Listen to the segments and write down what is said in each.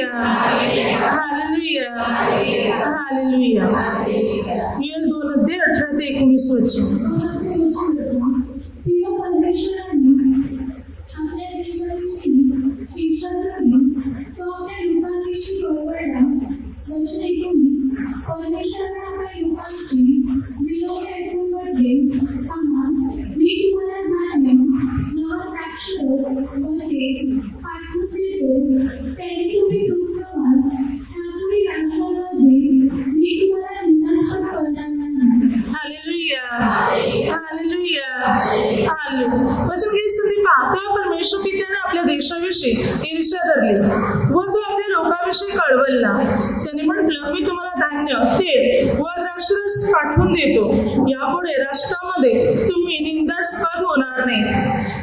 Hallelujah, hallelujah, hallelujah. Joel 2:18-19 वचन. परमेश्वराने आपल्या देशाविषयी शिक्षा करणे तो आपल्या लोकांविषयी बळवडला. वचन 19. परमेश्वराने आपल्या लोकांची विलोप ऐकून म्हटले, पहा, मी तुम्हाला धान्य, नवा द्राक्षरस व तेल पाठवून देतो. त्याने तुम्ही तृप्त व्हाल. ह्यापुढे राष्ट्रांमध्ये मी तुम्हाला निंदास्पद करणार नाही. Hallelujah, hallelujah, hallelujah. वचन की स्थिती पहा. तेव्हा परमेश्वर पित्याने आपल्या देशाविषयी ईर्ष्या धरली व तो आपल्या लोकांविषयी कळवळला. त्याने म्हटलं, मी तुम्हाला धान्य, तेल व द्राक्षरस पाठवून देतो. यापुढे राष्ट्रामध्ये तुम्ही निंदास्पद होणार नाही.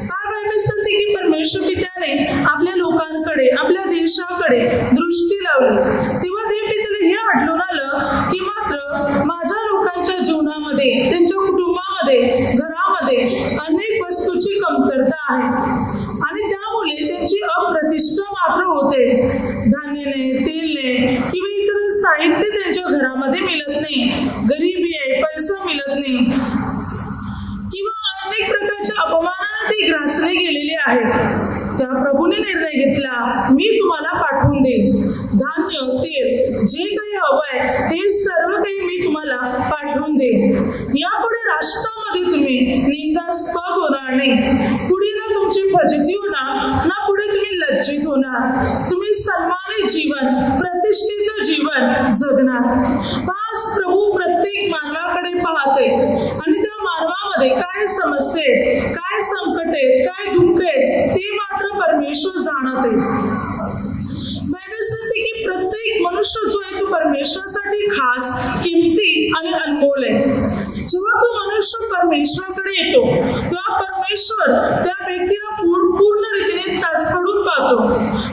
काय बायबल सांगते की परमेश्वर पित्याने आपल्या लोकांकडे, आपल्या देशाकडे दृष्टी लावली. तेव्हा देव पित्याला हे आढळून आलं की मात्र माझ्या लोकांच्या जीवनामध्ये, त्यांच्या कुटुंबामध्ये, घरामध्ये अनेक वस्तूची कमतरता आहे आणि त्यामुळे त्यांची अप्रतिष्ठा मात्र होते. धान्य नाही, तेल नाही किंवा इतर साहित्य त्यांच्या घरामध्ये मिळत नाही, गरिबी आहे, पैसा मिळत नाही किंवा अनेक प्रकारच्या अपमानाने ते ग्रासले गेलेले आहेत. त्या प्रभूने निर्णय घेतला, मी तुम्हाला पाठवून देईन. धान्य, तेल, जे काही हवंय ते सर्व काही मी तुम्हाला पाठवून देईन. यापुढे राष्ट्रामध्ये तुम्ही निंदास्पद होणार नाही. पुढे ना तुमची फजिती होणार, ना पुढे तुम्ही लज्जित होणार. तुम्ही सन्मानित जीवन, प्रतिष्ठेचं जीवन जगणार. आज प्रभू प्रत्येक मानवाकडे पाहते आणि त्या मानवामध्ये काय समस्या आहेत, काय संकट आहेत, काय दुःख आहेत ते मात्र परमेश्वर जाणत आहे. बायबल सांगते की प्रत्येक मनुष्य जो आहे तो परमेश्वरासाठी खास, किमती आणि अनमोल आहे. जेव्हा तो मनुष्य परमेश्वराकडे येतो तेव्हा परमेश्वर त्या व्यक्तीला पूर्ण रीतीने चाचपडून पाहतो.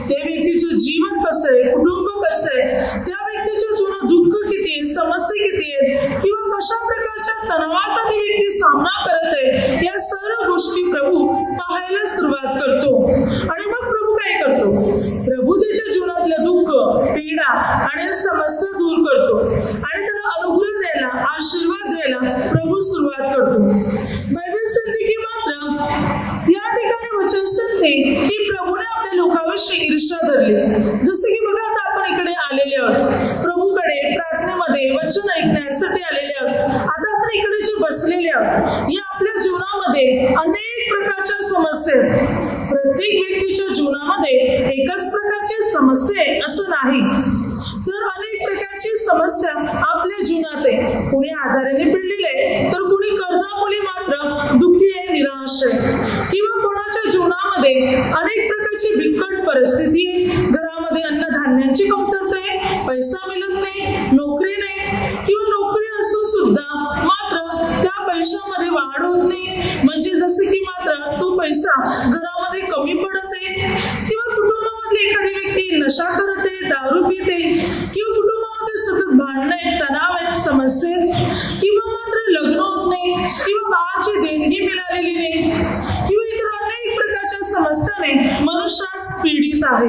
त्या व्यक्तीचं जीवन कसं आहे, कुटुंब कसं आहे, त्या व्यक्तीच्या जीवनात दुःख किती आहे, समस्या किती आहेत किंवा कशा प्रकारच्या तणावाचा ती व्यक्ती सामना करत आहे, या सर्व गोष्टी प्रभू पाहायला सुरुवात करतो. आणि मग प्रभू काय करतो? प्रभू त्याच्या जीवनातलं दुःख, पीडा आणि समस्या दूर करतो आणि त्याला अनुग्रह द्यायला, आशीर्वाद द्यायला प्रभू सुरुवात करतो. बायबल सांगते की मात्र या ठिकाणी वचन सांगते की प्रभूने आपल्या लोकांविषयी ईर्ष्या धरली. जसं की बघा, आता आपण इकडे आलेले आहोत, प्रभूकडे प्रार्थनेमध्ये वचन ऐकण्यासाठी आलेले आहोत. आता आपण इकडे जे बसलेले आहोत, या आपल्या जीवनामध्ये अनेक प्रकारच्या समस्या आहेत. प्रत्येक व्यक्तीच्या जीवनामध्ये एकच प्रकारची समस्या आहे असं नाही, तर अनेक प्रकारची समस्या आपल्या जीवनात आहे. कुणी आजाराने पिडलेले, तर कुणी कर्जामुळे मात्र दुःखी आहे, निराश आहे किंवा कोणाच्या जीवनामध्ये अनेक प्रकारची बिकट परिस्थिती आहे. घरामध्ये अन्नधान्याची कमतरता आहे, पैसा मिळत नाही, नोकरी नाही किंवा नोकरी असून सुद्धा मात्र त्या पैशामध्ये वाढ होत नाही. म्हणजे जसे की मात्र तो पैसा घरामध्ये कमी पडत आहे किंवा कुटुंबामधली एखादी व्यक्ती नशा करत आहे, दारू पिते किंवा कुटुंबामध्ये सतत भांडणं आहेत, तणाव आहेत, समस्या किंवा मात्र लग्न होत नाही किंवा बाळाची देणगी मिळालेली नाही किंवा इतर अनेक प्रकारच्या समस्याने मनुष्यास पीडित आहे.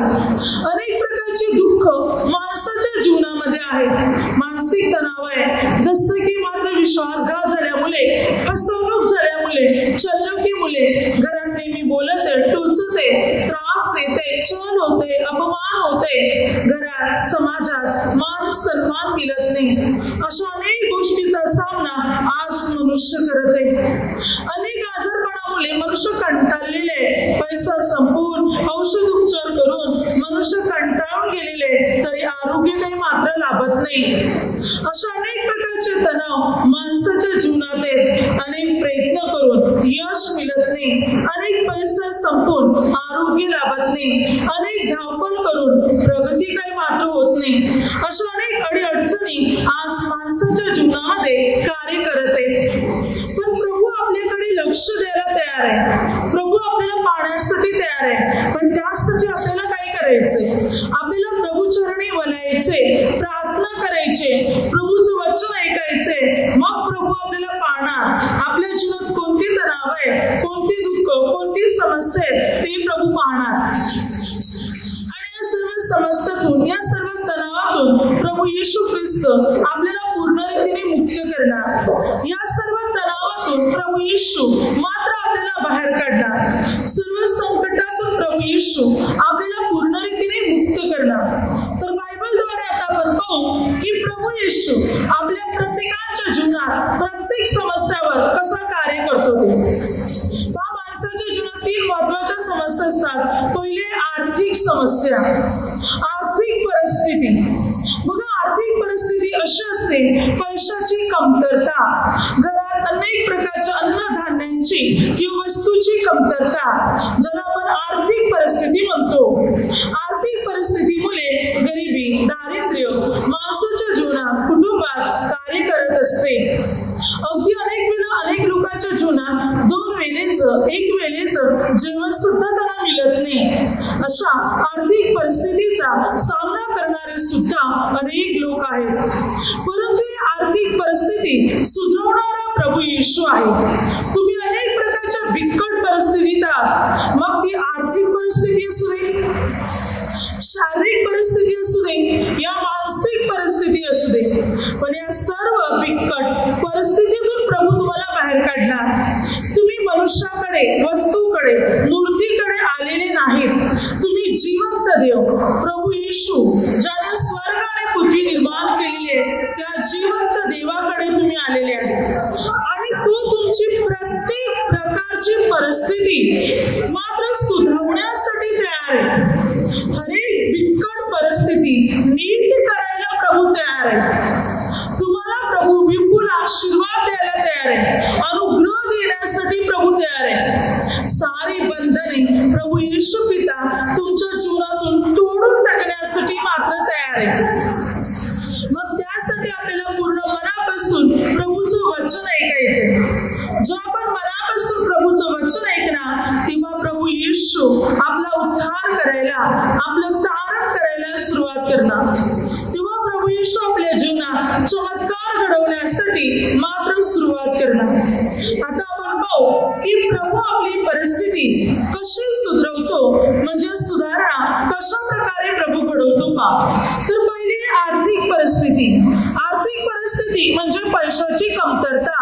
अनेक प्रकारची दुःख माणसाच्या जीवनामध्ये आहेत. मानसिक तणाव आहे, जसं की मात्र विश्वासघात झाल्यामुळे, फसवणूक झाल्यामुळे, चल्लुकीमुळे घरात नेहमी बोलत आहे, टोचते, त्रास देते, छळ होते, अपमान होते, घरात समाजात मान सन्मान मिळत नाही. अशा अनेक गोष्टीचा सामना आज मनुष्य करत आहे. अनेक आजारपणामुळे मनुष्य कंटाळलेले, पैसा संपवून औषध उपचार करून मनुष्य कंटाळून गेलेले, तरी आरोग्य काही मात्र लाभत नाही. अशा अनेक प्रकारचे तणाव माणसाच्या जीवनात आहेत. अनेक प्रयत्न करून यश मिळत नाही, अनेक पैसा संपवून आरोग्य लाभत नाही, अनेक धावपळ करून प्रगती काही मात्र होत नाही. अशा अनेक अडीअडचणी आज माणसाच्या जीवनामध्ये कार्य करत आहेत. पण प्रभू आपल्याकडे लक्ष द्यायला तयार आहे, प्रभू आपल्याला पाहण्यासाठी तयार आहे. पण त्यासाठी आपल्याला काय करायचंय? आपल्याला प्रभूचरणी वलायचे, प्रार्थना करायचे, प्रभूचं वचन ऐकायचे. मग प्रभू आपल्याला पाहणार. आपल्या जीवनात कोणती तणाव आहे, कोणती दुःख, कोणती समस्या आहे ते प्रभू पाहणार. आणि या सर्व समस्येतून, या सर्व तणावातून प्रभू येशू ख्रिस्त आपल्याला पूर्ण रीतीने मुक्त करणार. या सर्व तणावातून प्रभू येशू मात्र आपल्याला बाहेर काढणार. सर्व संकटातून प्रभू येशू आपल्याला पूर्ण रीतीने मुक्त करणार. तर बायबलद्वारे आता आपण पाहू की प्रभू येशू आपल्या प्रत्येकाच्या जीवनात प्रत्येक समस्यावर कसं कार्य करतो ते. माणसाच्या जीवनात 3 महत्वाच्या समस्या असतात. पहिले आर्थिक समस्या, आर्थिक परिस्थिती. बघा, आर्थिक परिस्थिती अशी असते, पैशाची कमतरता, घरात अनेक प्रकारच्या अन्नधान्यांची किंवा वस्तूची कमतरता, ज्याला आपण आर्थिक परिस्थिती म्हणतो. आर्थिक परिस्थितीमुळे गरिबी, दारिद्र्य माणसाच्या जीवनात, कुटुंबात कार्य करत असते. अगदी अनेक वेळा अनेक लोकांच्या जीवनात 2 वेळेचं, 1 वेळेचं जेवण सुद्धा त्यांना मिळत नाही. अशा आर्थिक परिस्थितीचा सामना करणारे सुद्धा अनेक लोक आहेत. परंतु ही आर्थिक परिस्थिती सुधारणारा प्रभू येशू आहे. तुम्ही अनेक प्रकारच्या बिकट परिस्थितीत आहात, मग ती आर्थिक परिस्थिती असू दे, शारीरिक परिस्थिती असू दे या मानसिक परिस्थिती असू दे, पण या सर्व बिकट परिस्थितीतून प्रभू तुम्हाला बाहेर काढणार. तुम्ही मनुष्याकडे, वस्तूकडे, मूर्तीकडे आलेले नाहीत. तुम्ही जिवंत देव प्रभू येशू, ज्याने स्वर्ग आणि पृथ्वी निर्माण केलेली आहे, त्या जिवंत देवाकडे तुम्ही आलेले आहेत. आणि तो तुमची प्रत्येक प्रकारची परिस्थिती मात्र सुधारण्यासाठी तयार आहे. हरेक बिकट परिस्थिती नीट करायला प्रभू तयार आहे. तुम्हाला प्रभू विपुल आशीर्वाद द्यायला तयार आहे. अनुग्रह देण्यासाठी प्रभू तयार आहे. सारी बंधने प्रभू येशू पिता तुमच्या जीवनातून तोडून टाकण्यासाठी मात्र तयार आहे. मग त्यासाठी आपल्याला पूर्ण मनापासून प्रभूचं वचन ऐकायचंय. जेव्हा आपण मनापासून प्रभूचं वचन ऐकणार, तेव्हा प्रभू येशू आपला उद्धार करायला, आपलं तारण करायला सुरुवात करणार. तेव्हा प्रभू येशू आपल्या जीवनात चमत्कार घडवण्यासाठी मात्र सुरुवात करणार. आता आपण पाहू की प्रभू आपली परिस्थिती कशी सुधारवतो, म्हणजे सुधारणा कशा प्रकारे प्रभू घडवतो का. तर पहिली आर्थिक परिस्थिती. आर्थिक परिस्थिती म्हणजे पैशाची कमतरता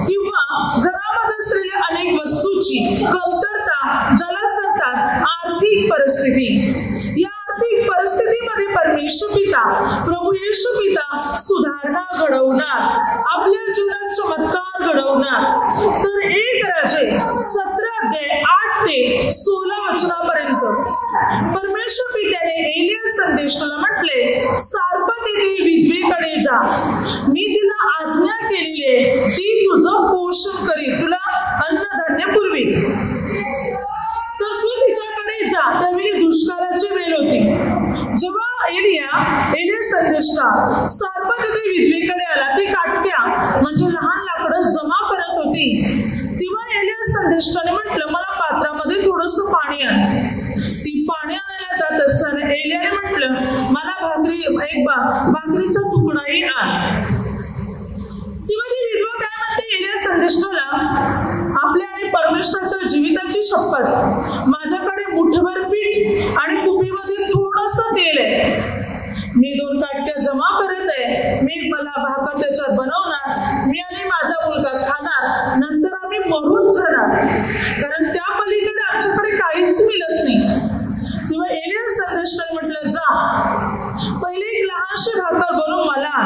किंवा घरामध्ये असलेल्या अनेक वस्तूची कमतरता, ज्याला सांगतात आर्थिक परिस्थिती. या आर्थिक परिस्थितीमध्ये परमेश्वर पिता, प्रभू येशू पिता सुधारणा घडवणार, आपल्या जीवनात चमत्कार घडवणार. तर 1 राजे 17:8-16 वचनापर्यंत परमेश्वर पित्याने एलिया संदेष्टाला म्हटले, सारपत येथे विधवेकडे जा, मी तिला आज्ञा केली आहे, ती तुझं पोषण करील, तुला अन्नधान्य पुरवी. तर तू तिच्याकडे जा. त्यावेळी दुष्काळाची वेळ होती. जेव्हा एलिया संदेष्टा सारपत येथे विधवेकडे आला, ती काटक्या म्हणजे लहान लाकडं जमा करत होती. तेव्हा एलिया संदेष्टाने म्हटलं, मला पात्रामध्ये थोडंसं पाणी आण. ती पाणी आणायला जात असताना एलियाने म्हटलं, मला भाकरीचा तुकडाही आण. तेव्हा ती विधवा काय म्हणते एलिया संदेष्टाला, आपल्या आणि परमेश्वराच्या जीविताची शपथ, माझ्याकडे मुठभर पीठ आणि कुपीमध्ये थोडंसं तेल आहे. मी 2 काटक्या जमा करत आहे. मी मला भाकर त्याच्यात बनवणार, मी आणि माझा मुलगा खाणार, नंतर आम्ही मरून जाणार, कारण त्या पलीकडे आमच्याकडे काहीच मिळत नाही. तेव्हा एलिया संदेष्टाने म्हटलं, जा पहिले एक लहानशी भाकर बनवून मला,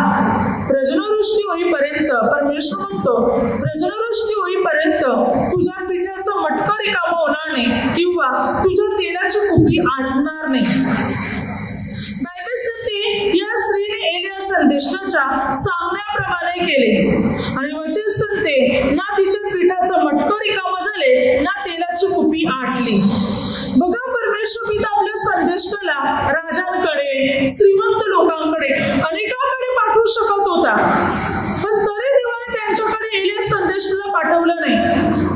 प्रजनवृष्टी होईपर्यंत, परमेश्वर म्हणतो प्रजनवृष्टी होईपर्यंत तुझ्या पिठाचं मटकं रिकामं होणार नाही किंवा तुझ्या तेलाची कुपी आटणार नाही. बायबल सांगते या स्त्रीने एलिया संदेष्टाच्या सांगण्याप्रमाणे केले आणि वचन सांगते, ना तिच्या पिठाचं मटकं रिकामं झाले, ना तेलाची कुपी आटली. बघा, परमेश्वर पिता आपल्या संदेष्टाला राजांकडे, श्रीमंत लोकांकडे, अनेकांकडे पाठवू शकत होता, पण तरी देवाने त्यांच्याकडे एलिया संदेष्टाला पाठवलं नाही.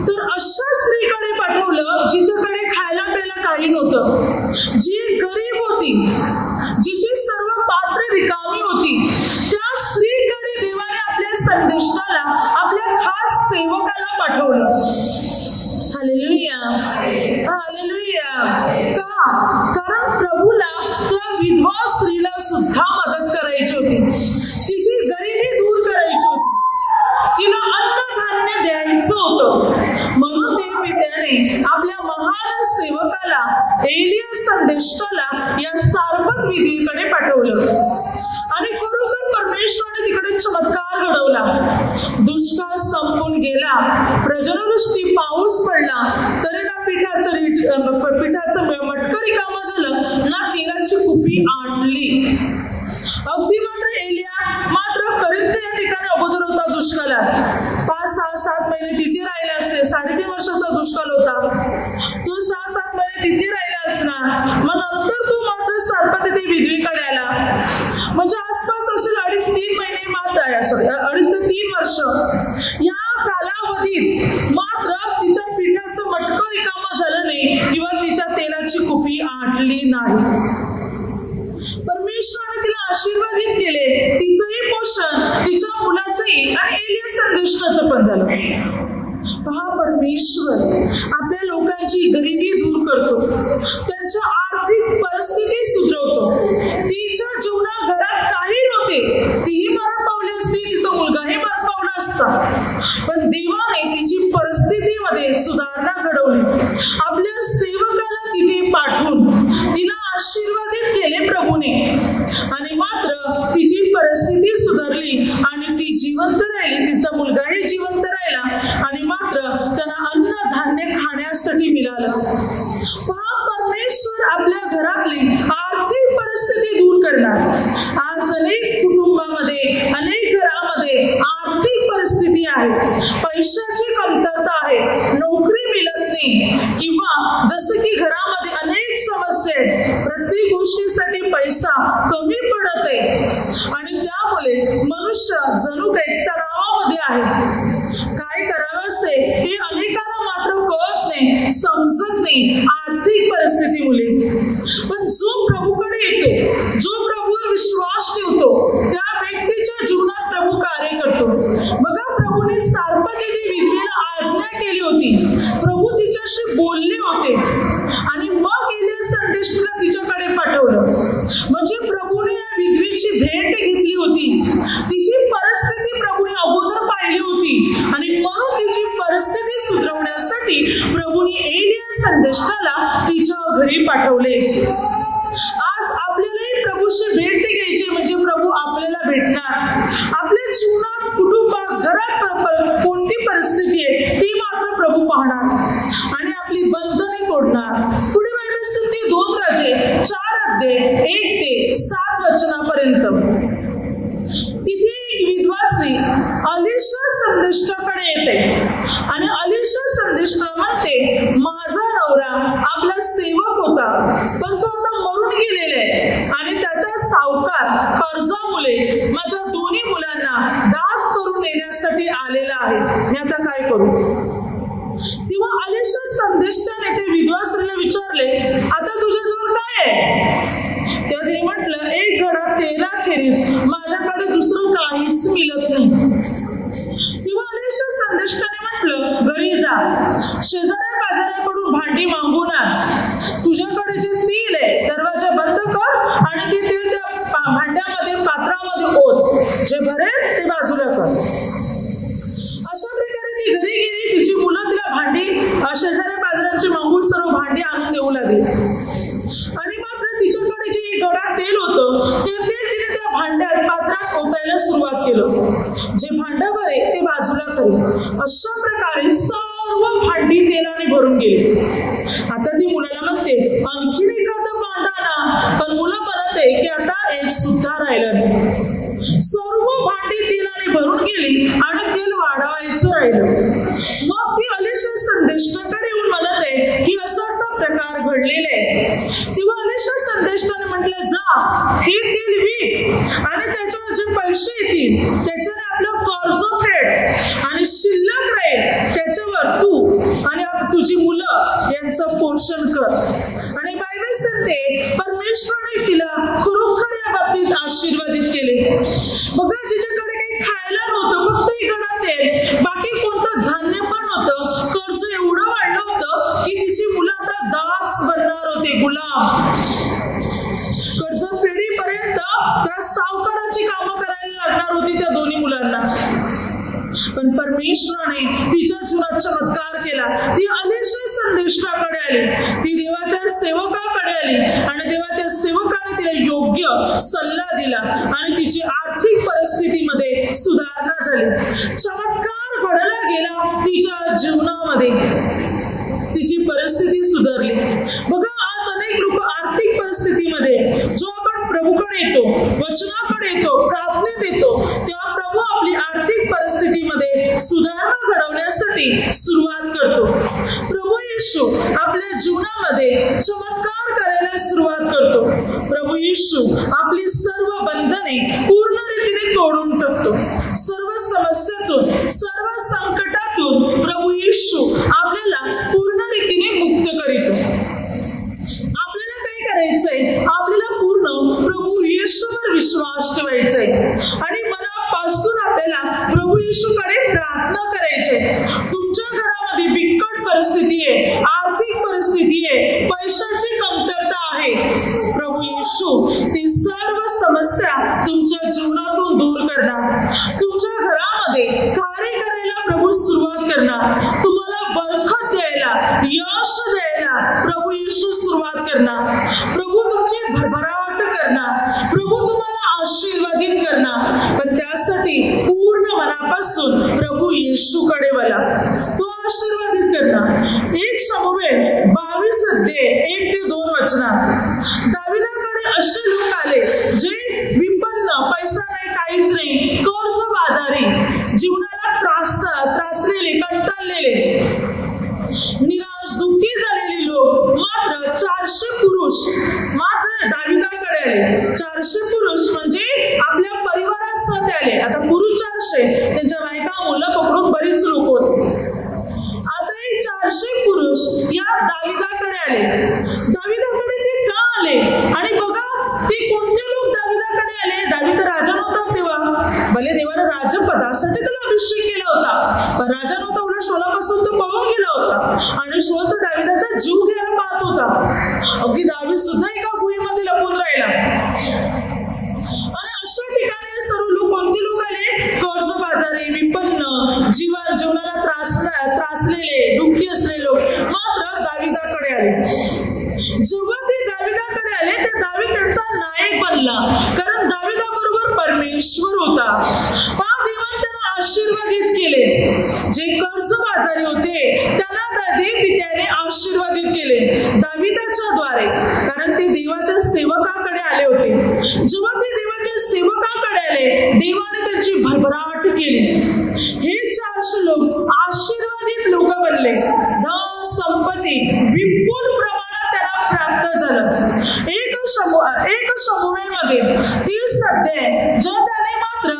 तर अशा स्त्रीकडे पाठवलं जिच्याकडे खायला प्यायला काही नव्हतं, जी गरीब होती, जिची सर्व पात्रे रिकामी होती. त्या स्त्रीकडे देवाने आपल्या संदेष्टाला, आपल्या खास सेवकाला पाठवलं. Hallelujah, hallelujah. का? कारण प्रभूला त्या विधवा स्त्रीला सुद्धा मदत करायची होती, तिची गरिबी दूर करायची होती, तिला अन्नधान्य द्यायचं होतं. म्हणून देवपित्याने आपल्या महान सेवकाला एलिया संदेष्टाला या सारपत विधीकडे पाठवलं आणि खरोखर परमेश्वराने तिकडे चमत्कार घडवला. दुष्काळ संपून गेला, प्रजनवृष्टी पाऊस पडला, तरी ना पिठाचं मटकं रिकामं झालं ना तेलाची कुपी आटली. अगदी मात्र करित या ठिकाणी अगोदर होता दुष्काळात. 5, 6, 7 महिने तिथे राहिला असेल. 3.5 वर्षाचा दुष्काळ होता. तो 6, 7 महिने तिथे राहिला असणार. मग नंतर तो मात्र सारपत ते विधवेकडे आला. म्हणजे आसपास असेल 2.5-3 महिने मात्र 2.5 ते 3 वर्ष. या कालावधीत मात्र तिच्या पिठाचं मटकं रिकामं झालं नाही किंवा तिच्या तेलाची कुपी आटली नाही. परमेश्वराने तिला आशीर्वादित केले, तिचंही पोषण, तिच्या मुलाचंही आणि एलिया संदेष्टाचं पण झालं. पहा, परमेश्वर आपल्या लोकांची गरिबी दूर करतो, त्यांच्या आर्थिक परिस्थिती सुधरवतो. तिच्या जीवनात घरात काही नव्हते, तीही मरण पावली असती, तिचा मुलगाही मरण पावला असता, पण देवाने तिची परिस्थितीमध्ये सुधारणा घडवली. आपल्या सेवकाला तिथे पाठवून तिला आशीर्वादित केले प्रभूने आणि मात्र तिची परिस्थिती सुधारली आणि ती जिवंत राहिली, तिचा मुलगाही जिवंत राहिला आणि मात्र त्यांना अन्नधान्य खाण्यासाठी मिळालं. पहा, परमेश्वर आपल्या घरातली आर्थिक परिस्थिती दूर करणार. आज अनेक कुटुंबामध्ये, अनेक घरामध्ये आर्थिक परिस्थिती आहे, पैशाची कमतरता आहे, नोकरी मिळत नाही किंवा जसं की घरामध्ये अनेक समस्या आहेत, प्रत्येक गोष्टीसाठी पैसा कमी पडत आहे आणि त्यामुळे मनुष्य जणू काही तणावामध्ये आहे. काय करावं असे हे अनेकांना मात्र कळत नाही, समजत नाही आर्थिक परिस्थितीमुळे. पण जो प्रभूकडे येतो, जो प्रभूवर विश्वास ठेवतो, त्या व्यक्तीच्या जीवनात प्रभू कार्य करतो. बघा, प्रभूने सारपत विधवेला आज्ञा केली होती, प्रभू तिच्याशी बोलले होते आणि मग एलिया संदेष्टाला तिच्याकडे पाठवलं. म्हणजे प्रभूने या विधवेची भेट घेतली होती, तिची परिस्थिती प्रभूने अगोदर पाहिली होती आणि म्हणून तिची परिस्थिती सुधारवण्यासाठी प्रभूने एलिया संदेष्टाला तिच्या घरी पाठवले. आज आपल्यालाही प्रभूशी भेट घ्यायची, म्हणजे प्रभू आपल्याला भेटणार. आपल्या जीवनात, कुटुंबात, घरात कोणती परिस्थिती आहे ती मात्र प्रभू पाहणार आणि आपली बंधने तोडणार. पुढे बायबल सांगते 2 राजे 4 अध्याय 1 ते 7 वचनापर्यंत. तिथे एक विधवा स्त्री अलिशा संदेष्टाकडे येते आणि अलिशा संदेष्टा म्हणते, माझा नवरा आपला सेवक होता, पण तो आता मरून गेलेला आहे आणि त्याचा सावकार कर्जामुळे माझ्या 2 मुलांना दास करून नेण्यासाठी आलेला आहे. मी आता काय करू? तेव्हा अलिशा संदेष्टाने ते विधवा स्त्रीला विचारले, आता तुझ्याजवळ काय आहे? तेव्हा तिने म्हटलं, 1 घडा तेलाखेरीज माझ्याकडे दुसरं काहीच मिळत नाही. तेव्हा अलिशा संदेष्टाने म्हटलं, घरी जा, शेजाऱ्या पाजाऱ्याकडून भांडी मागून आण, तुझ्याकडे जे तेल आहे दरवाजा बंद कर आणि ते तेल त्या भांड्यामध्ये, पात्रामध्ये ओत, जे भरेल ते बाजूला कर. अशा प्रकारे ती घरी गेली. तिची मुलं तिला भांडी, शेजाऱ्या पाजाऱ्यांची मागून सर्व भांडी आणून देऊ लागली आणि मात्र तिच्याकडे जे घडा तेल होतं ते तेल तिने त्या भांड्यात, पात्रात ओतायला सुरुवात केलं. जे भांडं भरे ते बाजूला करेल. अशा प्रकारे सर्व भांडी तेलाने भरून गेली. आता ती मुलाला म्हणते, आणखीन एखादं भांडं आणा, पण मुलं म्हणत आहे की आता एक सुद्धा राहिलं नाही. सर्व भांडी तेलाने भरून गेली आणि तेल वाढवायचं राहिलं. मग ती अलिशा संदेष्टाकडे येऊन म्हणत आहे की असा प्रकार घडलेला आहे. तेव्हा अलिशा संदेष्टाने म्हटलं, जा, हे तेल विक आणि त्याच्यावर जे पैसे येतील त्याच्याने आपलं कर्ज फेड आणि शिल्लक राहील त्याच्यावर तू आणि तुझी मुलं यांचं पोषण कर. आणि बायबल सांगते परमेश्वराने तिला खरोखर या बाबतीत आशीर्वादित केले. बघा, जिच्याकडे काही खायला नव्हतं, फक्त इकडं तेल, बाकी कोणतं धान्य पण नव्हतं, कर्ज एवढं वाढलं होतं की तिची मुलं आता दास बनणार होते, गुलाम. कर्ज कामं करायला लागणार होती त्या दोन्ही मुलांना, पण परमेश्वराने तिच्या जीवनात चमत्कार केला. ती अलिशा संदेष्टाकडे आली, ती देवाच्या सेवकाकडे आली आणि देवाच्या सेवकाने तिला योग्य सल्ला दिला आणि तिची आर्थिक परिस्थितीमध्ये सुधारणा झाली. चमत्कार घडला गेला तिच्या जीवनामध्ये, तिची परिस्थिती सुधारली. बघा, आज अनेक लोक आर्थिक परिस्थितीमध्ये जो आपण प्रभूकडे येतो, वचनाकडे येतो, प्रार्थनेत येतो, तेव्हा प्रभू आपली आर्थिक परिस्थितीमध्ये सुधारणा घडवण्यासाठी सुरुवात करतो. प्रभू येशू आपल्या जीवनामध्ये चमत्कार करायला सुरुवात करतो. प्रभू येशू आपली सर्व बंधने पूर्ण रीतीने तोडून टाकतो. सर्व समस्यातून, सर्व संकटातून प्रभू येशू आपल्याला पूर्ण रीतीने मुक्त करीतो. आपल्याला काय करायचंय? आपल्याला पूर्ण प्रभू येशूवर विश्वास ठेवायचाय आणि मनापासून आपल्याला प्रभू येशूकडे प्रार्थना करायची. तुमच्या घरामध्ये बिकट परिस्थिती आहे, आर्थिक परिस्थिती आहे, पैशाची कमतरता आहे. प्रभू येशू ती सर्व समस्या तुमच्या जीवनातून दूर करणार. तुमच्या घरामध्ये कार्य करायला प्रभू सुरुवात करणार. तुम्हाला बरकत द्यायला, यश द्यायला प्रभू येशू सुरुवात करणार. प्रभू तुमची भरभराट करणार. प्रभू तुम्हाला आशीर्वादित करणार. पण त्यासाठी पूर्ण मनापासून प्रभू येशूकडे वळा, तो आशीर्वादित करणार. 1 शमूएल 22 अध्याय 1 ते 2 वचनात दाविदाकडे असे लोक आले जे विपन्न, पैसा नाही, काहीच नाही, कर्ज बाजारी, जीवनाला त्रासलेले, कंटाळलेले, निराश, दुःखी झालेले लोक. मात्र 400 पुरुष मात्र दाविदाकडे आले. 400 पुरुष म्हणजे आपल्या परिवारासह ते आले. आता पुरुष 400, त्यांच्या बायका, मुलं पकडून बरीच लोक होते. आता हे 400 पुरुष या दाविदाकडे आले. दाविदाकडे ते का आले? आणि बघा, ते कोणते लोक दाविदाकडे आले? दाविद राजा नव्हता तेव्हा. भले देवाने राजपदासाठी त्याला अभिषेक केला होता, पण राजा नव्हता. उलट शौलापासून तो पळून गेला होता आणि शौल तर दाविदाचा जीव घ्यायला पाहत होता. अगदी दावीद सुद्धा एका गुहेमध्ये लपून राहिला. आणि अशा ठिकाणी सर्व लोक, कोणते लोक आले? कर्ज बाजारी, विपन्न, जीवनाला त्रासलेले, दुःखी असलेले लोक मात्र दाविदाकडे आले. जेव्हा ते दाविदाकडे आले, तर दावीद त्यांचा नायक बनला, कारण दाविदाबरोबर परमेश्वर होता. देवाने त्यांना आशीर्वादित केले. जे कर्ज बाजारी होते त्यांना देवपित्याने आशीर्वादित केले दाविदाच्या द्वारे, कारण ते देवाच्या सेवकाकडे आले होते. जेव्हा ते देवाच्या सेवकाकडे आले, देवाने त्यांची भरभराट केली. हे 400 लोक आशीर्वादित लोक बनले. धन संपत्ती विपुल प्रमाणात त्यांना प्राप्त झालं. 1 शमूएलमध्ये 30 अध्याय जो त्याने मात्र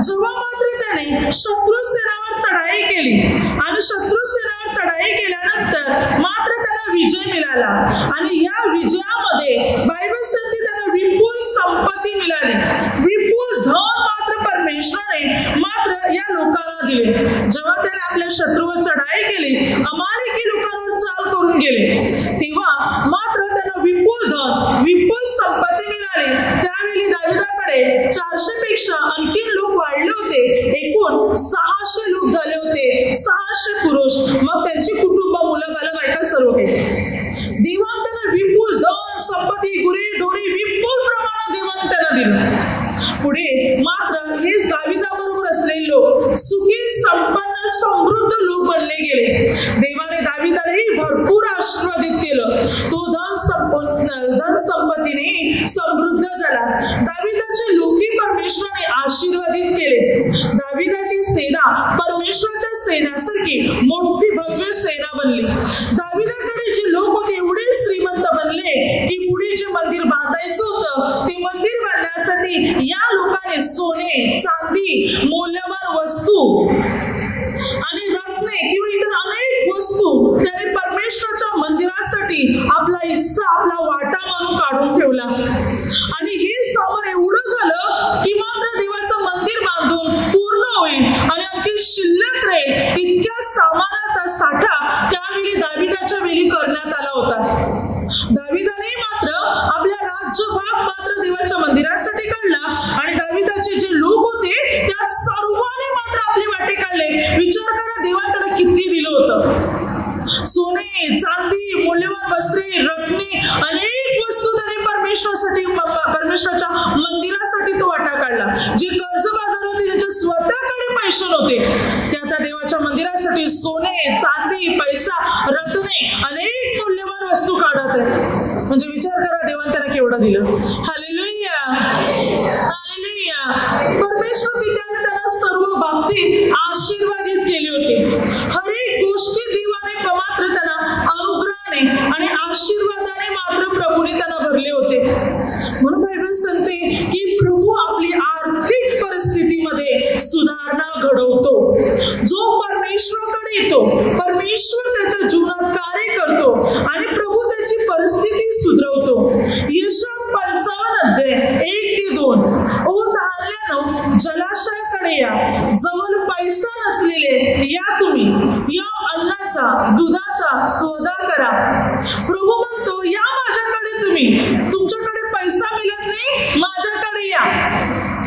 जेव्हा मात्र त्याने शत्रू सेनावर चढाई केली आणि शत्रू सेनावर चढाई केल्यानंतर मात्र त्याला विजय मिळाला. आणि या विजयामध्ये बायबल सांगते त्याला विपुल संपत्ती मिळाली. विपुल धन मात्र परमेश्वराने मात्र या लोकांना दिले. जेव्हा त्याने आपल्या शत्रूवर चढाई केली, अमालेकी लोकांवर चाल करून गेले, तेव्हा मात्र त्याला विपुल धन, विपुल संपत्ती मिळाली. त्यावेळी दाविदाकडे 400 पेक्षा आणखी लोक वाढले होते. एकूण 600 लोक झाले होते. 600 पुरुष, मग त्यांची कुटुंब, मुलं, बायका सर्व काही. देवाने त्यांना विपुल धन संपत्ती, गुरे ढोरे विपुल प्रमाणात देवाने त्यांना दिलं. पुढे मात्र हेच दाविदाबरोबर असलेले लोक सुखी, संपन्न, समृद्ध लोक बनले गेले. देवाने दाविदालाही भरपूर आशीर्वादित केलं. तो धन संपत्तीने समृद्ध झाला. दाविदाचे लोकही परमेश्वराने आशीर्वादित केले. दाविदाची सेना परमेश्वराच्या सेनासारखी मोठी भव्य सेना बनली. दाविदाकडे जे लोक होते एवढे श्रीमंत बनले की पुढे जे मंदिर बांधायचं होतं ते मंदिर बांधण्यासाठी या लोकांनी सोने, चांदी, मौल्यवान वस्तू आणि रत्ने किंवा इतर अनेक वस्तू त्याने परमेश्वराच्या मंदिरासाठी आपला हिस्सा, आपला वाटा म्हणून काढून ठेवला. आणि हे सामान एवढं झालं की मात्र देवाचं मंदिर बांधून पूर्ण होईल आणि आणखी शिल्लक राहील इतक्या सामानाचा साठा त्यावेळी दाविदाच्या वेळी करण्यात आला होता. दाविदाने मात्र होते. ते आता देवाच्या मंदिरासाठी सोने, चांदी, पैसा, रत्ने, अनेक मौल्यवान वस्तू काढत आहेत. म्हणजे विचार करा देवाने त्यांना केवढं दिलं. Hallelujah, hallelujah. परमेश्वर पित्याने त्यांना सर्व बाबतीत आशीर्वादित केले होते. हर एक गोष्टी देवाने मात्र त्यांना अनुग्रहाने आणि आशीर्वादाने मात्र प्रभूने त्यांना भरले होते. म्हणून बायबल सांगते की प्रभू आपली आर्थिक परिस्थितीमध्ये सुधारणा घडवतो. जो परमेश्वराकडे येतो, परमेश्वर त्याच्या जीवनात कार्य करतो आणि प्रभू त्याची परिस्थिती सुधरवतो. यशाया 55 अध्याय 1-2. ओ तहानल्यानो जलाशयाकडे या, जवळ पैसा नसलेले या तुम्ही, या अन्नाचा दुधाचा सौदा करा. प्रभू म्हणतो या माझ्याकडे तुम्ही. तुमच्याकडे पैसा मिळत नाही, माझ्याकडे या,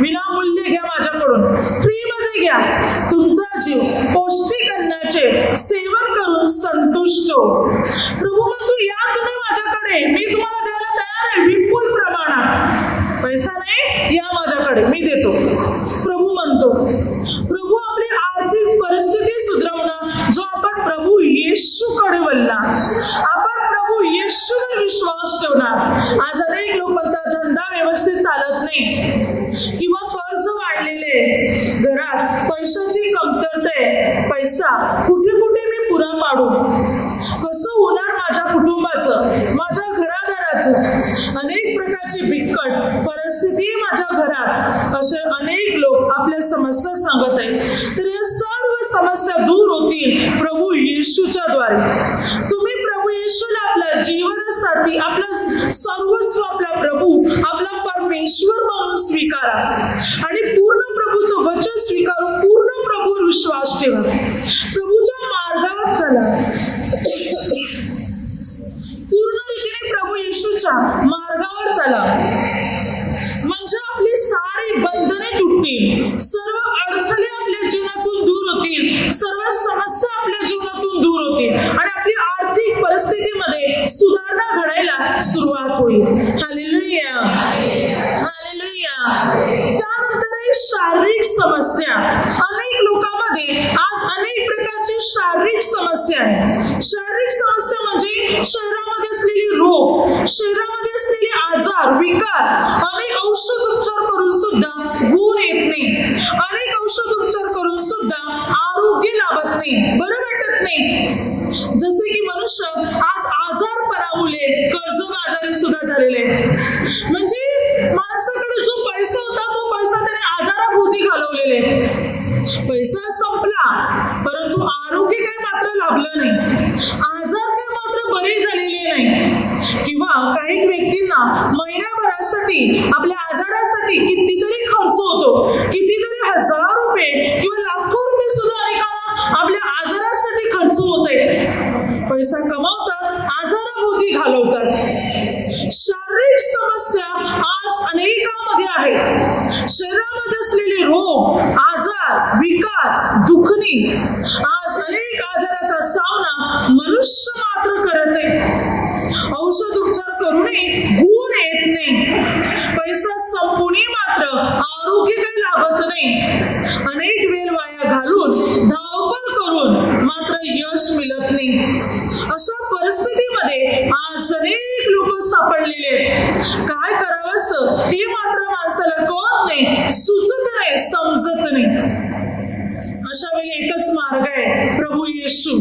विनामूल्य घ्या माझ्याकडून, फ्री मध्ये घ्या. तुमचा जीव पौष्टिक अन्नाचे सेवन करून संतुष्ट हो. प्रभू म्हणतो या तुम्ही माझ्याकडे, मी तुम्हाला द्यायला तयार आहे विपुल प्रमाणात. पैसा नाही, या माझ्याकडे, मी देतो. प्रभू म्हणतो. प्रभू आपली आर्थिक परिस्थिती सुधारवणं जो आपण प्रभू येशूकडे वळला, आपण प्रभू येशूवर विश्वास ठेवणार. आज अनेक लोक म्हणतात धंदा व्यवस्थित चालत नाही किंवा कर्ज वाढलेले, घरात पैशाची कमतरता आहे, पैसा कुठे कुठे मी पुरा पाडू, कसं होणार माझ्या कुटुंबाचं, माझ्या घरादाराचं. अनेक प्रकारची बिकट परिस्थिती माझ्या घरात, असे अनेक लोक आपल्या समस्या सांगत आहेत. तर या सर्व समस्या दूर होतील प्रभू येशूच्या द्वारे. तुम्ही प्रभू येशूला आपल्या जीवनासाठी, आपला सर्वस्व, आपला प्रभू, आपला परमेश्वर म्हणून स्वीकारा आणि पूर्ण प्रभूचं वचन स्वीकारून पूर्ण प्रभूवर विश्वास ठेवा. प्रभूच्या मार्गावर चला, पूर्ण रीतीने प्रभू येशूच्या मार्गावर चला, म्हणजे आपली सारी बंधने तुटतील, सर्व अडथळे आपल्या जीवनातून दूर होतील, सर्व समस्या आपल्या जीवनातून दूर होतील आणि आपली आर्थिक परिस्थितीमध्ये सुधारणा घडायला सुरुवात होईल. Hallelujah, hallelujah. त्यानंतर शारीरिक समस्या. अनेक लोकांमध्ये आज अनेक प्रकारची शारीरिक समस्या आहे. शारीरिक समस्या म्हणजे शरीरामध्ये असलेली रोग, शरीरामध्ये असलेले आजार, विकार. अनेक औषध उपचार करून सुद्धा गुण येत नाही, अनेक औषध उपचार करून सुद्धा आरोग्य लाभत नाही, बरं वाटत नाही. जसे की मनुष्य आज आजारपणामुळे कर्जबाजारी सुद्धा झालेले. म्हणजे माणसाकडे जो पैसा होता तो पैसा त्याने आजाराभोवती घालवलेले. पैसा संपला परंतु आरोग्य काही मात्र लाभलं नाही, आजार काही मात्र बरे झालेले नाही. किंवा काही व्यक्तींना महिन्याभरासाठी आपल्या आजारासाठी कितीतरी खर्च होतो, कितीतरी हजार रुपये किंवा लाखो रुपये सुद्धा अनेकांना आपल्या आजारासाठी खर्च होते. पैसा कमावतात, आजाराभोवती घालवतात. शारीरिक समस्या आज अनेकांमध्ये आहेत. शरीरामध्ये असलेले रोग, आजार, विकार, दुखणी. आज अनेक आजाराचा सामना मनुष्य मात्र करत आहे. औषध उपचार करूनही गुण येत नाही, पैसा संपूनही मात्र आरोग्य काही लाभत नाही. अनेक वेळ वाया घालून, धावपळ करून मात्र यश मिळत नाही. अशा परिस्थितीमध्ये आज अनेक लोक सापडलेले आहेत. काय करावंसं हे मात्र माणसाला कळत नाही, सुचत नाही, समजत नाही. अशा वेळी एकच मार्ग आहे, प्रभू येशू.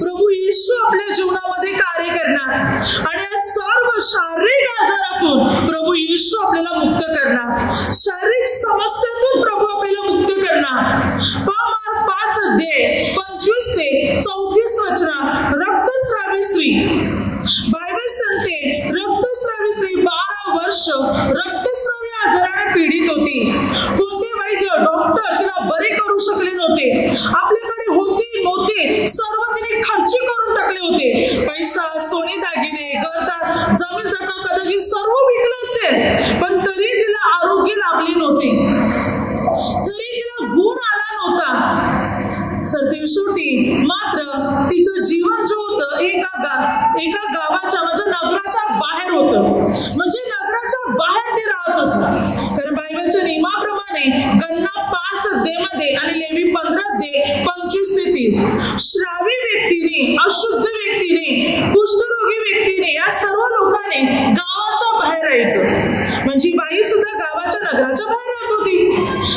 प्रभू येशू आपल्या जीवनामध्ये कार्य करणार आणि या सर्व शारीरिक आजारातून प्रभू येशू आपल्याला मुक्त करणार, शारीरिक समस्यातून प्रभू आपल्याला मुक्त करणार. मार्क 5 अध्याय 25 ते 34 वचनात रक्तस्रावी स्त्री. बायबल सांगते रक्तस्रावी स्त्री 12 वर्ष रक्तस्रावी आजाराने पीडित होती. कोणते वैद्य, डॉक्टर तिला बरे करू शकले नव्हते. आपल्याकडे होते नव्हते सर्व तिने खर्च करून टाकले होते. पैसा, सोने, दागिने, घरदार, जमीन जागा कदाचित सर्व विकलं असेल, पण तरी तिला आरोग्य लाभले नव्हते, तरी तिला गुण आला नव्हता. शेवटी मात्र तिचं जीवन जे होतं एका गावाच्या म्हणजे नगराच्या बाहेर होतं. म्हणजे नगराच्या बाहेर ते राहत होतं. कारण बायबलच्या नियमाप्रमाणे गणना 5 अध्यायामध्ये आणि श्रावी व्यक्तीने, अशुद्ध व्यक्तीने, कुष्ठरोगी व्यक्तीने, या सर्व लोकांनी गावाच्या बाहेर राहायचं. म्हणजे बाई सुद्धा गावाच्या नगराच्या बाहेर राहत होती.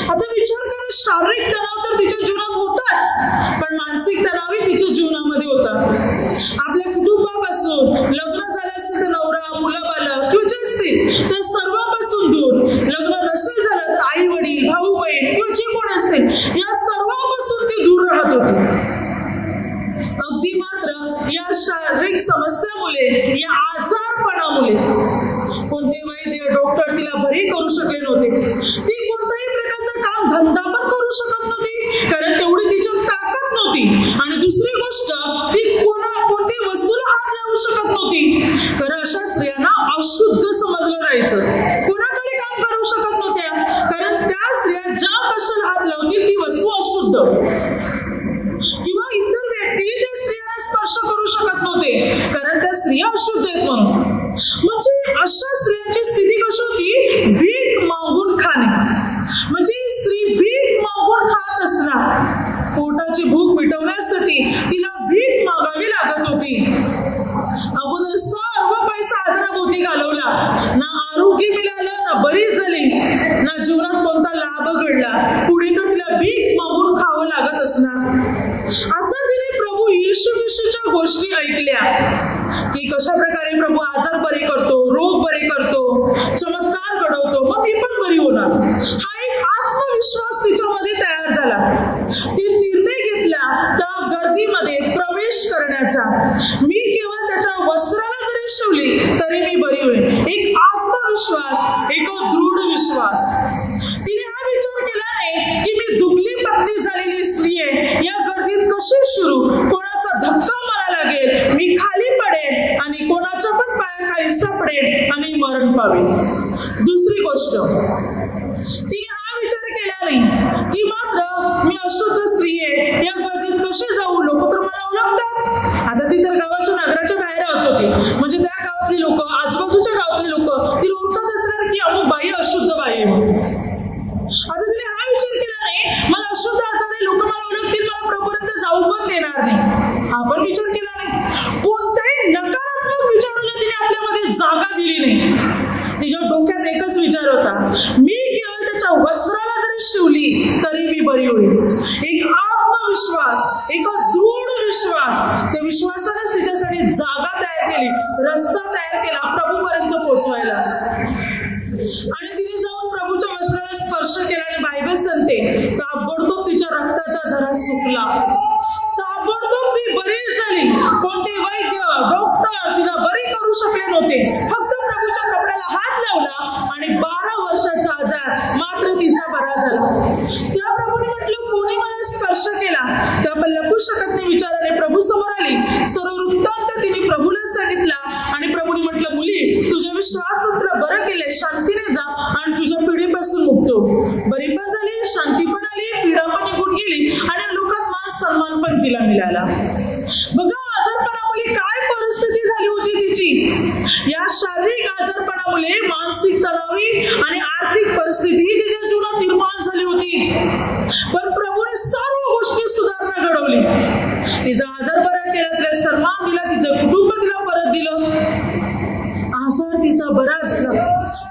आता विचार करा, शारीरिक तणाव तर तिच्या जीवनात होताच, पण मानसिक तणावही तिच्या जीवनामध्ये होता. आपल्या कुटुंबापासून, लग्न झालं असेल तर नवरा, मुलं बालक किंवा जे असतील तर सर्वांपासून दूर, लग्न नसेल झालं तर आई वडील, भाऊ बहीण किंवा जे कोण असतील या सर्वांपासून ती दूर राहत होती. अगदी मात्र या शारीरिक समस्यामुळे, या आजारपणामुळे कोणते वैद्य, डॉक्टर तिला बरे करू शकले नव्हते. ती कोणत्याही प्रकारचा काम धंदा पण करू शकत नव्हती, कारण तेवढी तिच्यात ताकद नव्हती. आणि दुसरी गोष्ट, ती कोणत्याही वस्तूला हात लावू शकत नव्हती, कारण अशा स्त्रियांना अशुद्ध समजलं जायचं. कोणाकडे काम करू शकत नव्हत्या, कारण त्या स्त्रिया ज्या कशाला हात लावतील ती वस्तू अशुद्ध, किंवा इतर व्यक्ती त्या स्त्रियांना स्पर्श करू शकत नव्हते, कारण त्या स्त्रिया अशुद्ध आहेत म्हणून. म्हणजे अशा स्त्रियांची स्थिती कशी होती? भीक मागून खाणे. म्हणजे स्त्री भीक मागून खात असणार. पोटाची भूक मिटवण्यासाठी तिला भीक मागावी लागत होती. अगोदर सर्व पैसा आजाराभोवती घालवला, ना आरोग्य मिळालं, ना बरी झाली, ना जीवनात कोणता लाभ घडला. पुढे तर तिला भीक मागून खावं लागत असणार. आता तिने प्रभू येशू ख्रिस्ताच्या गोष्टी ऐकल्या की कशा प्रकारे प्रभू आजार बरे करतो, रोग बरे करतो, चमत्कार घडवतो, मग मी पण बरी होणार. हा एक आत्मविश्वास तिच्यामध्ये तयार झाला. ती निर्णय घेतला त्या गर्दीमध्ये प्रवेश करण्याचा. मी केवळ त्याच्या वस्त्राला जरी शिवली तरी मी बरी होईल. एक आत्मविश्वास, एक दृढ विश्वास. तिने हा विचार केला नाही की मी दुबली पतली झालेली स्त्री आहे, या गर्दीत कशी शिरू, कोणाचा धक्का मला लागेल, मी खाली पडेल आणि कोणाच्या पण पायाखाली सापडेल आणि मरण पावेल. दुसरी गोष्ट, तिने हा विचार केला नाही की मात्र मी अशुद्ध स्त्री आहे, या गर्दीत कशी जाऊ, लोक तर मला ओळखतात. आता ती तर गावाच्या नगराच्या बाहेर राहत होती, म्हणजे त्या गावातली लोक, आजूबाजूच्या गावातली लोक तिला ओळखत असणार की अमुक बाई अशुद्ध बाई आहे म्हणून. आता तिने हा विचार केला नाही मला अशुद्ध आजार आहे, लोक मला ओळखतील, मला प्रभूपर्यंत जाऊ पण देणार नाही. हा पण विचार केला नाही. कोणत्याही नकारात्मक विचाराला तिने आपल्यामध्ये जागा दिली नाही. तिच्या डोक्यात एकच विचार होता, मी केवळ त्याच्या वस्त्राला जरी शिवली तरी मी बरी होईल. एक आत्मविश्वास, एक दृढ विश्वास. त्या विश्वासाने तिच्यासाठी जागा तयार केली, रस्ता तयार केला प्रभूपर्यंत पोहोचवायला. आणि तिने जाऊन प्रभूच्या वस्त्राला स्पर्श केला आणि बायबल सांगते ताबडतोब तिच्या रक्ताचा झरा सुकला. ताबडतोब ती बरी झाली. कोणते वैद्य, डॉक्टर तिला बरी करू शकले नव्हते. फक्त प्रभूच्या कपड्याला हात लावला आणि 12 वर्षाचा आजार मात्र तिचा बरा झाला. त्या प्रभूने म्हटलं कोणी मला स्पर्श केला, त्या आपण लपू शकत नाही विचाराने प्रभू समोर आली. सर्व वृत्तांत तिने प्रभूला सांगितला आणि प्रभूने म्हटलं मुली तुझ्या विश्वासाने तुला बरं केले, शांतीने जा आणि तुझ्या पिढीपासून मुक्त हो. बरी पण झाली, शांती पण आली, पीडा पण निघून गेली आणि लोकात मान सन्मान पण तिला मिळाला. बघा आजारपणामुळे काय परिस्थिती झाली होती तिची. या शारीरिक आजारपणामुळे मानसिक तणावी आणि आर्थिक परिस्थिती तिच्या जीवनात निर्माण झाली होती. पण प्रभूने सर्व गोष्टी सुधारणा घडवली. तिचा आजार बरा केला, तिला सन्मान दिला, तिचं कुटुंब तिला परत दिलं. आजार तिचा बरा झाला.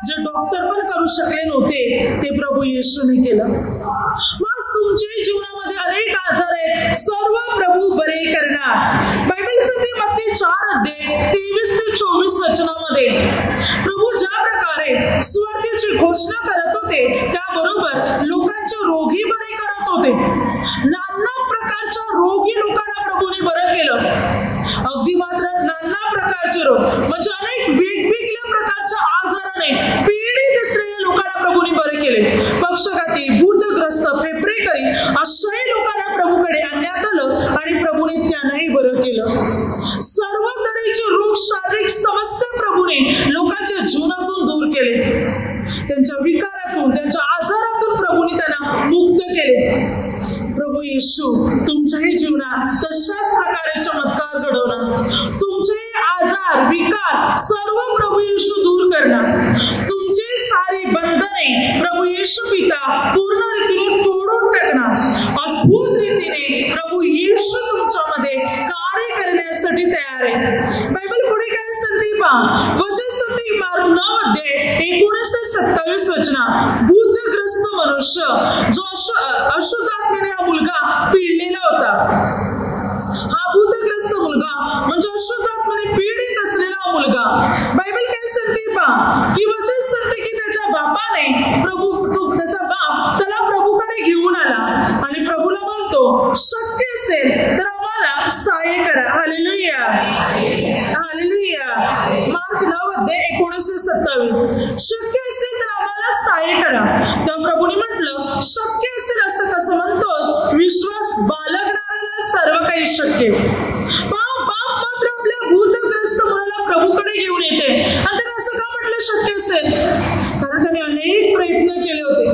जे डॉक्टर पण करू शकले नव्हते ते प्रभू येशूने केलं. मग तुमच्या जीवनामध्ये अनेक आजार आहेत, सर्व प्रभू बरे करणार. बायबल सांगते मत्ती 4:23-24 वचनामध्ये प्रभू ज्या प्रकारे सुवार्तेची घोषणा करत होते त्याबरोबर लोकांचे रोगी बरे करत होते. नाना प्रकारच्या रोगी लोकांना प्रभूने बरं केलं. अगदी मात्र नाना प्रकारचे रोग म्हणजे अनेक वेगवेगळ्या प्रकारच्या आजाराने पीडित असलेल्या लोकांना प्रभूने बरे केले. पक्षघाती, भूतग्रस्त, फेफरेकरी अशाही लोकांना प्रभूकडे आणण्यात आलं आणि प्रभूने त्यांनाही बरं केलं. सर्व तऱ्हेचे रोग, शारीरिक समस्या प्रभूने लोकांच्या जीवनातून दूर केले. त्यांच्या विकारातून, त्यांच्या आजारातून प्रभूने त्यांना मुक्त केले. प्रभू येशू तुमच्याही जीवनात तशाच प्रकारे चमत्कार घडवणार. तुमचे आजार, विकार मार्क 9:19-27, शक्य असेल तर आम्हाला सहाय्य करा. तेव्हा प्रभूने म्हटलं, शक्य असेल असं कसं म्हणतोस? विश्वास बाळगणाऱ्याला सर्व काही शक्य. बाप मात्र आपल्या भूतग्रस्त मुलाला प्रभूकडे घेऊन येते. आणि त्याने असं का म्हटलं शक्य असेल? कारण त्याने अनेक प्रयत्न केले होते.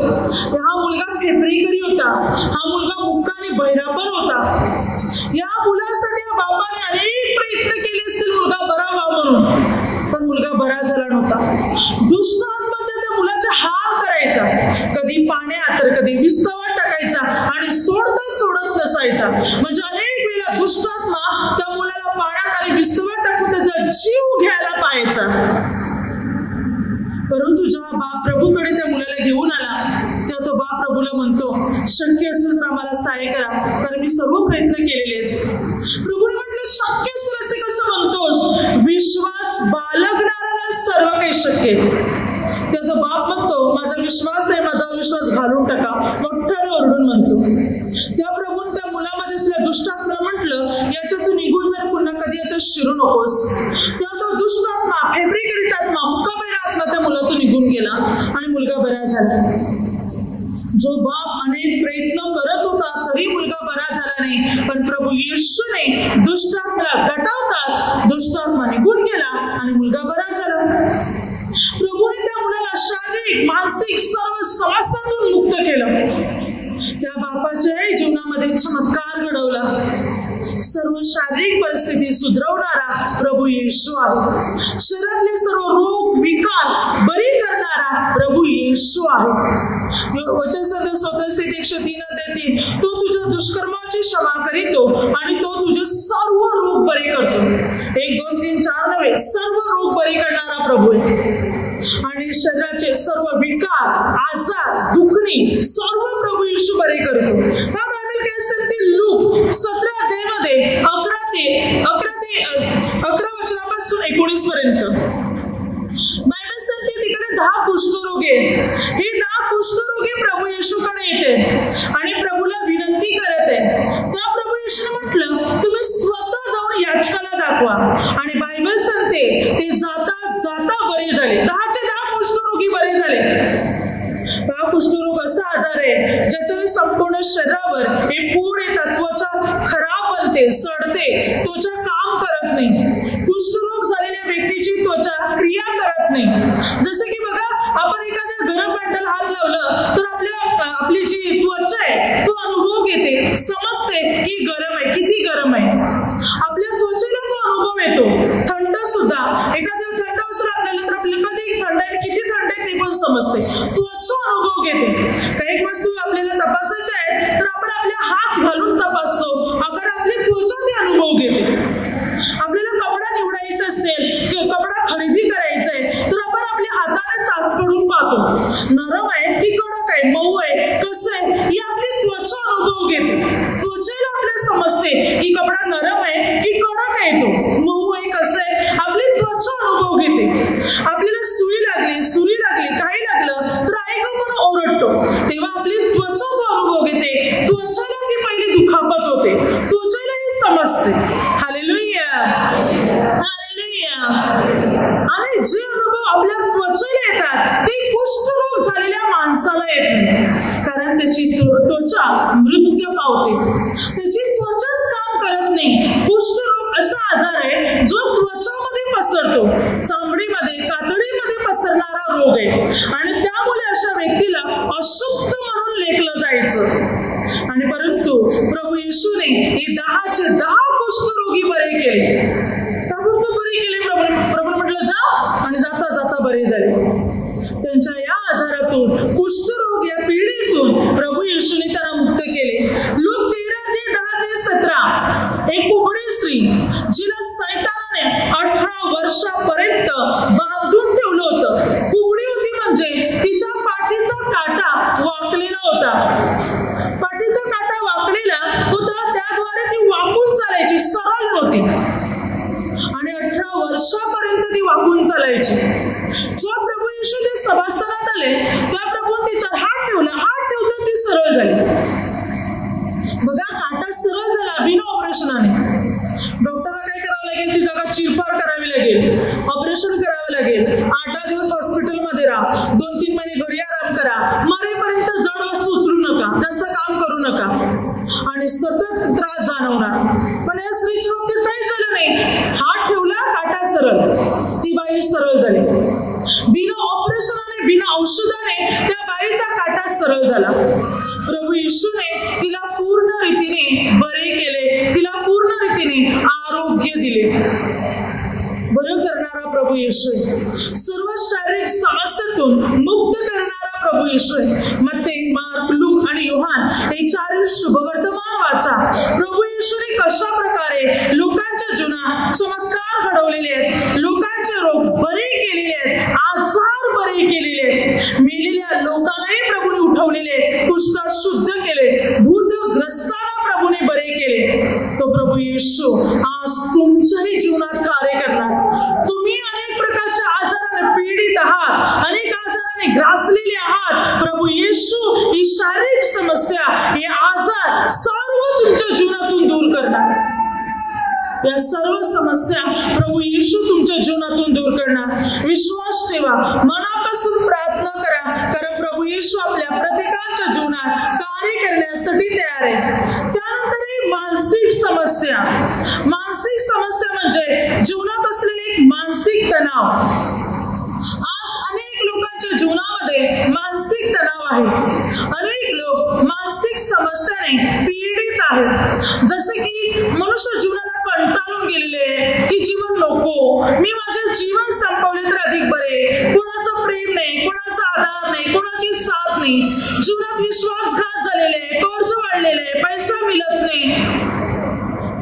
हा मुलगा फेब्रेकरी होता, हा मुलगा मुक्का आणि बहिरा पण होता. या मुलासाठी या बापाने अनेक प्रयत्न केले असतील मुलगा बरा व्हावा म्हणून, पण मुलगा बरा झाला नव्हता. दुष्ट आत्मा त्या मुलाचा हाल करायचा, कधी पाण्यात तर कधी विस्तवात टाकायचा आणि सोडत नसायचा. म्हणजे अनेक वेळा दुष्ट आत्मा त्या मुलाला पाण्यात आणि विस्तवात टाकून त्याचा जीव घ्यायला पाहायचा. परंतु जेव्हा बाप प्रभूकडे त्या मुलाला घेऊन आला, तेव्हा तो बाप प्रभूला म्हणतो, शक्य असेल तर आम्हाला सहाय्य करा, कारण मी सर्व प्रयत्न केलेले आहेत. प्रभूने म्हटलं, शक्य असेल असे कसं म्हणतोस? विश्वास बाळगणाऱ्याला सर्व काही शक्य. तेव्हा तो बाप म्हणतो, माझा विश्वास आहे, माझा विश्वास घालून टाका, मोठ्याने ओरडून म्हणतो. त्या प्रभूने त्या मुलामध्ये असलेल्या दुष्ट आत्म्याला म्हटलं, याच्यातून निघून जर पुन्हा कधी याच्यात शिरू नकोस. तेव्हा तो दुष्ट आत्मा, फेब्रेकरीचा आत्मा, मुक्काबैरा आत्मा त्या मुलातून निघून गेला आणि मुलगा बरा झाला. जो बाप अनेक प्रयत्न करत होता तरी मुलगा बरा झाला नाही, पण प्रभू येशूने दुष्ट आत्म्याला दटावताच दुष्ट आत्मा निघून गेला आणि मुलगा बरा झाला. प्रभूने त्या मुलाला शारीरिक, मानसिक सर्व समस्यांतून मुक्त केलं. त्या बापाच्या जीवनामध्ये चमत्कार घडवला. सर्व शारीरिक परिस्थिती सुधारवणारा प्रभू येशू आहे. शरीरातले सर्व रोग विकार बरी करणारा प्रभू येशू आहे. वचन सध्या 103 तो तुझ्या दुष्कर्माची क्षमा करीतो आणि तो तुझे सर्व रोग बरे करतो. 1, 2, 3, 4 नव्हे, सर्व रोग बरे करणारा प्रभू आहे. आणि शरीराचे सर्व विकार, आजार, दुखणी सर्व प्रभू येशू बरे करतो. हा बायबल काय सांगते? लूक 17 मध्ये 11 वचनापासून 19 पर्यंत बायबल सांगते तिकडे 10 कुष्ठरोगी आहेत. हे 10 कुष्ठरोगी प्रभू येशूकडे येते आणि प्रभूला विनंती करत आहे. त्या प्रभू येशूने म्हटलं, तुम्ही स्वतः जाऊन याचकाला दाखवा. आणि बायबल सांगते ते जाता जाता बरे झाले. 10चे 10 कुष्ठरोगी बरे झाले. हा कुष्ठरोग असा आजार आहे ज्याच्याने संपूर्ण शरीरावर हे पूड येतात, त्वचा खराब बनते, सडते, त्वचा काम करत नाही. कुष्ठरोग झालेल्या व्यक्तीची त्वचा क्रिया करत नाही. जसं की बघा, आपण एखाद्या गरम भांड्याला हात लावलं तर आपली जी त्वचा आहे तो अनुभव घेते, समजते की गरम आहे, किती गरम आहे. आपल्या त्वचेला तो अनुभव येतो. थंड सुद्धा एखाद्या थंड वस्त्र घातलेलं तर आपल्याला कधी थंड आहे, किती थंड आहे ते पण समजते. त्वचा अनुभव घेते. काही वस्तू आपल्याला तपासायच्या आहेत तर आपण आपले हात घालून तपासतो, अगर आपली त्वचा ते अनुभव घेते. आपल्याला कपडा निवडायचा असेल, कपडा खरेदी करायचा आहे तर आपण आपल्या हाताने चाचपडून पाहतो, नरम आहे की कडक आहे, मऊ आहे, कसं आहे, ही आपली त्वचा अनुभव घेते. त्वचेला आपल्याला समजते की कपडा नरम आहे की कडक आहे, तो मऊ आहे, कसं आहे, आपली त्वचा अनुभव घेते. आपल्याला सुई लागली, काही लागलं तर आई गं म्हणून ओरडतो, तेव्हा आपली त्वचा तो अनुभव घेते. त्वचाला ती पहिली दुखापत होते, त्वचेला ही समजते. Hallelujah, hallelujah. आणि जे अनुभव आपल्या त्वचेला येतात ते कुष्ठरोग झालेल्या माणसाला येत नाही, कारण त्याची त्वचा मृत्यू पावते, त्याची त्वचाच काम करत नाही. कुष्ठरोग असा आजार आहे जो त्वचामध्ये पसरतो, चामडीमध्ये, कातडीमध्ये पसरणारा रोग आहे. आणि त्यामुळे अशा व्यक्तीला अशुद्ध म्हणून लेखलं जायचं. आणि परंतु प्रभू येशूने हे 10चे 10 कुष्ठरोगी बरे केले. ताबडतोब बरे केले. प्रभू म्हटलं जा, आणि जाता जाता बरे झाले. त्यांच्या या आजारातून, कुष्ठरोग या पीडेतून प्रभू येशूने त्यांना मुक्त केले. लूक 13:10-17 एक कुबडी स्त्री जिला सैतानाने 18 वर्षापर्यंत बांधून ठेवलं होतं. कुबडी होती म्हणजे तिच्या पाठीचा काटा वाकलेला होता. पाठीचा काटा वाकलेला होता, त्याद्वारे ती वाकून चालायची, सरळ नव्हती. आणि 18 वर्षापर्यंत ती वाकून चालायची. जेव्हा प्रभू येशू ते सभास्थानात आले त्या प्रभूने तिच्यावर हात ठेवला. हात ठेवता ती सरळ झाली. बघा, काटा सरळ झाला बिना ऑपरेशनाने. डॉक्टरला काय करावं लागेल? ती जागा चिरफाड करावी लागेल, ऑपरेशन ऑपरेशन करावं लागेल, 8-10 दिवस हॉस्पिटलमध्ये राहा, 2-3 महिने घरी आराम करा, मरेपर्यंत जड वस्तू उचलू नका, जास्त काम करू नका आणि सतत त्रास जाणवणार. पण या स्त्रीच्या बाबतीत काहीच झालं नाही. हात ठेवला, काटा सरळ, ती बाई सरळ झाली. बिना ऑपरेशनाने, बिना औषधाने त्या बाईचा काटा सरळ झाला. प्रभू येशूने तिला पूर्ण रीतीने बरे केले, तिला पूर्ण रीतीने आरोग्य दिले. बरं करणारा प्रभू येशू, सर्व शारीरिक समस्यातून मुक्त करणारा प्रभू येशू. मत्ते, मार्क, लूक आणि योहान हे 4 शुभवर्तमान वाचा. प्रभू येशूने कशा प्रकारे लोकांच्या जीवनात चमत्कार घडवलेले आहेत, लोकांचे रोग बरे केलेले आहेत, आजार बरे केलेले आहेत, मेलेल्या लोकांनाही प्रभूने उठवलेले, कुष्ठ शुद्ध केले, भूतग्रस्तांना प्रभूने बरे केले. तो प्रभू येशू आज तुमच्याही जीवनात कार्य करणार. तुम्ही अनेक प्रकारच्या आजाराने पीडित आहात, अनेक आजाराने ग्रासलेले आहात. प्रभू येशू ही शारीरिक समस्या, हे आजार सर्व तुमच्या जीवनातून दूर करणार. या सर्व समस्या प्रभू येशू तुमच्या जीवनातून दूर करणार. विश्वास ठेवा, मनापासून प्रार्थना करा, कारण प्रभू येशू आपल्या प्रत्येकाच्या जीवनात कार्य करण्यासाठी तयार आहे. त्यानंतर मानसिक समस्या. मानसिक समस्या म्हणजे जीवनात असलेले एक मानसिक तणाव. आज अनेक लोकांच्या जीवनामध्ये मानसिक तणाव आहे. अनेक लोक मानसिक समस्याने पीडित आहेत. जसे की मनुष्य जीवनाला कंटाळून गेलेले, की जीवन नको, मी माझे जीवन संपवले तर अधिक बरे, कोणाचं प्रेम नाही, कोणाचा आधार नाही, कोणाची साथ नाही, जीवनात विश्वासघात झालेले, कर्ज वाढलेले, पैसा मिळत नाही,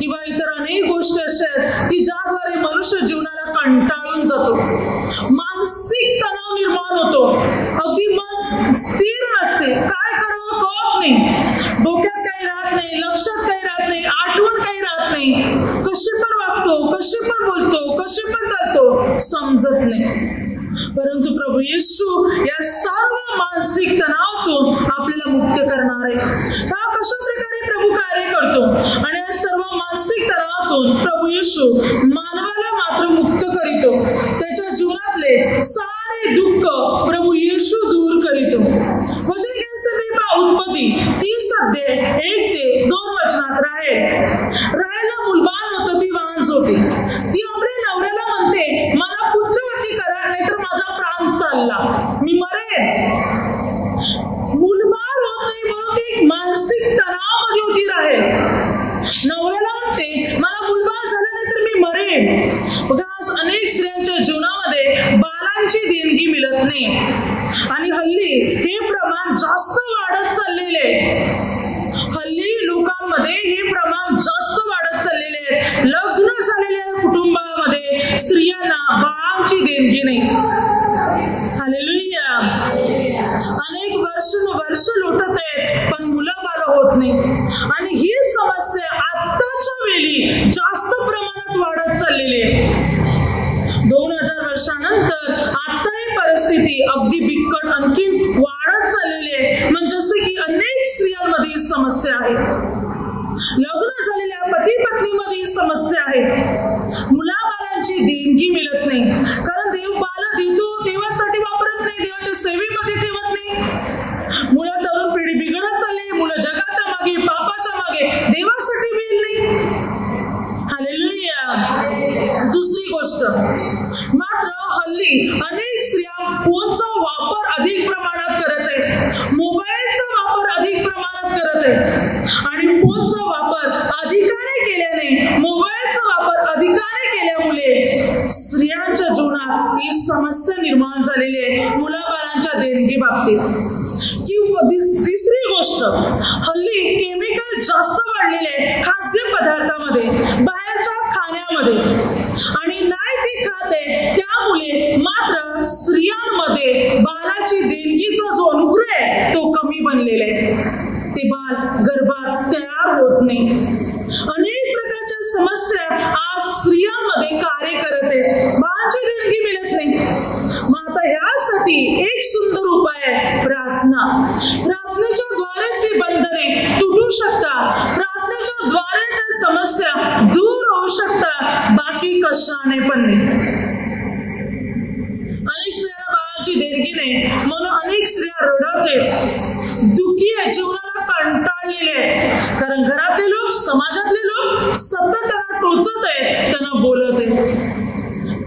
किंवा इतर अनेक गोष्टी अशा आहेत की ज्याद्वारे मनुष्य जीवनाला कंटाळून जातो. मानसिक तणाव निर्माण होतो. अगदी मन स्थिर नसते, काय करावं कळत नाही, डोक्यात काही राहत नाही, लक्षात काही राहत नाही, आठवण काही राहत नाही, कसे पण वागतो, कसे पण बोलतो, कसे पण चालतो, समजत नाही. परंतु प्रभू येशू या सर्व मानसिक तणावातून आपल्याला मुक्त करणार आहे. हा कशा प्रकारे प्रभू कार्य करतो आणि या सर्व मानसिक तणावातून प्रभू येशू मानवाला मात्र मुक्त करीतो. त्याच्या जीवनातले सारे दुःख प्रभू येशू दूर करीतो. वचन उत्पत्ती 30 अध्याय 1-2 वचनात राहेलला मुलबान होतं, ती वांज होती. ती आपल्या नवऱ्याला म्हणते, मला पुत्रवती करा, नाहीतर माझा प्राण चालला, मी मरेन. मुलबान होत नाही म्हणून ती मानसिक तणावामध्ये होती. राहेल नवऱ्याला म्हणते, मला मुलबान झालं नाही तर मी मरेन. बघा, आज अनेक स्त्रियांच्या जीवनामध्ये बालांची देणगी मिळत नाही आणि हल्ली हे प्रमाण जास्त वाढत चाललेले. हल्ली लोकांमध्ये हे प्रमाण जास्त वाढत चाललेले आहे. लग्न झालेल्या कुटुंबामध्ये स्त्रियांना बाळांची देणगी नाही. हालेलुया. अनेक वर्ष लोटत आहेत पण मुलं बाळ होत नाही आणि ही समस्या आताच्या वेळी जास्त प्रमाणात वाढत चाललेली आहे. 2000 वर्षानंतर आता ही परिस्थिती अगदी बिकट आणखी वाढत चाललेली आहे. म्हणजे जसे की अनेक स्त्रियांमध्ये समस्या आहे, लग्न झालेल्या पती पत्नीमध्ये समस्या आहे, मुलाबाळांची देणगी मिळत नाही. कारण देव बाळ देतो देवासाठी वापरत नाही, देवाच्या सेवेमध्ये ठेवत नाही. मुलं तरुण पिढी बिघडत चालली, मुलं जगाच्या मागे, पापाच्या मागे, देवासाठी वेळ नाही. हालेलुया. दुसरी गोष्ट मात्र हल्ली अनेक स्त्रिया फोनचा वापर अधिक प्रमाणात करत आहेत, मोबाईलचा वापर अधिक प्रमाणात करत आहेत आणि फोनचा वापर अधिकाने केल्याने, मोबाईलचा वापर अधिकाने केल्यामुळे स्त्रियांच्या जीवनात ही समस्या निर्माण झालेली आहे मुलाबाळांच्या देणगी बाबतीत. किंवा तिसरी गोष्ट, हल्ली केमिकल जास्त वाढलेले खाद्य पदार्थामध्ये, बाहेरच्या खाण्यामध्ये आणि नाही ती खाते, त्यामुळे मात्र स्त्रियांमध्ये बाळाची देणगीचा जो अनुग्रह आहे तो कमी बनलेला आहे. ते बाळ गर्भात तयार होत नाही. अनेक प्रकारच्या समस्या आज स्त्रियांमध्ये कार्य करत आहेत, बाळाची देणगी मिळत नाही. मग आता ह्यासाठी एक सुंदर उपाय आहे, प्रार्थना. प्रार्थनेच्या द्वारेच ही बंधने तुटू शकतात, प्रार्थनेच्या द्वारे समस्या दूर होऊ शकतात, बाकी कशाने पण नाही.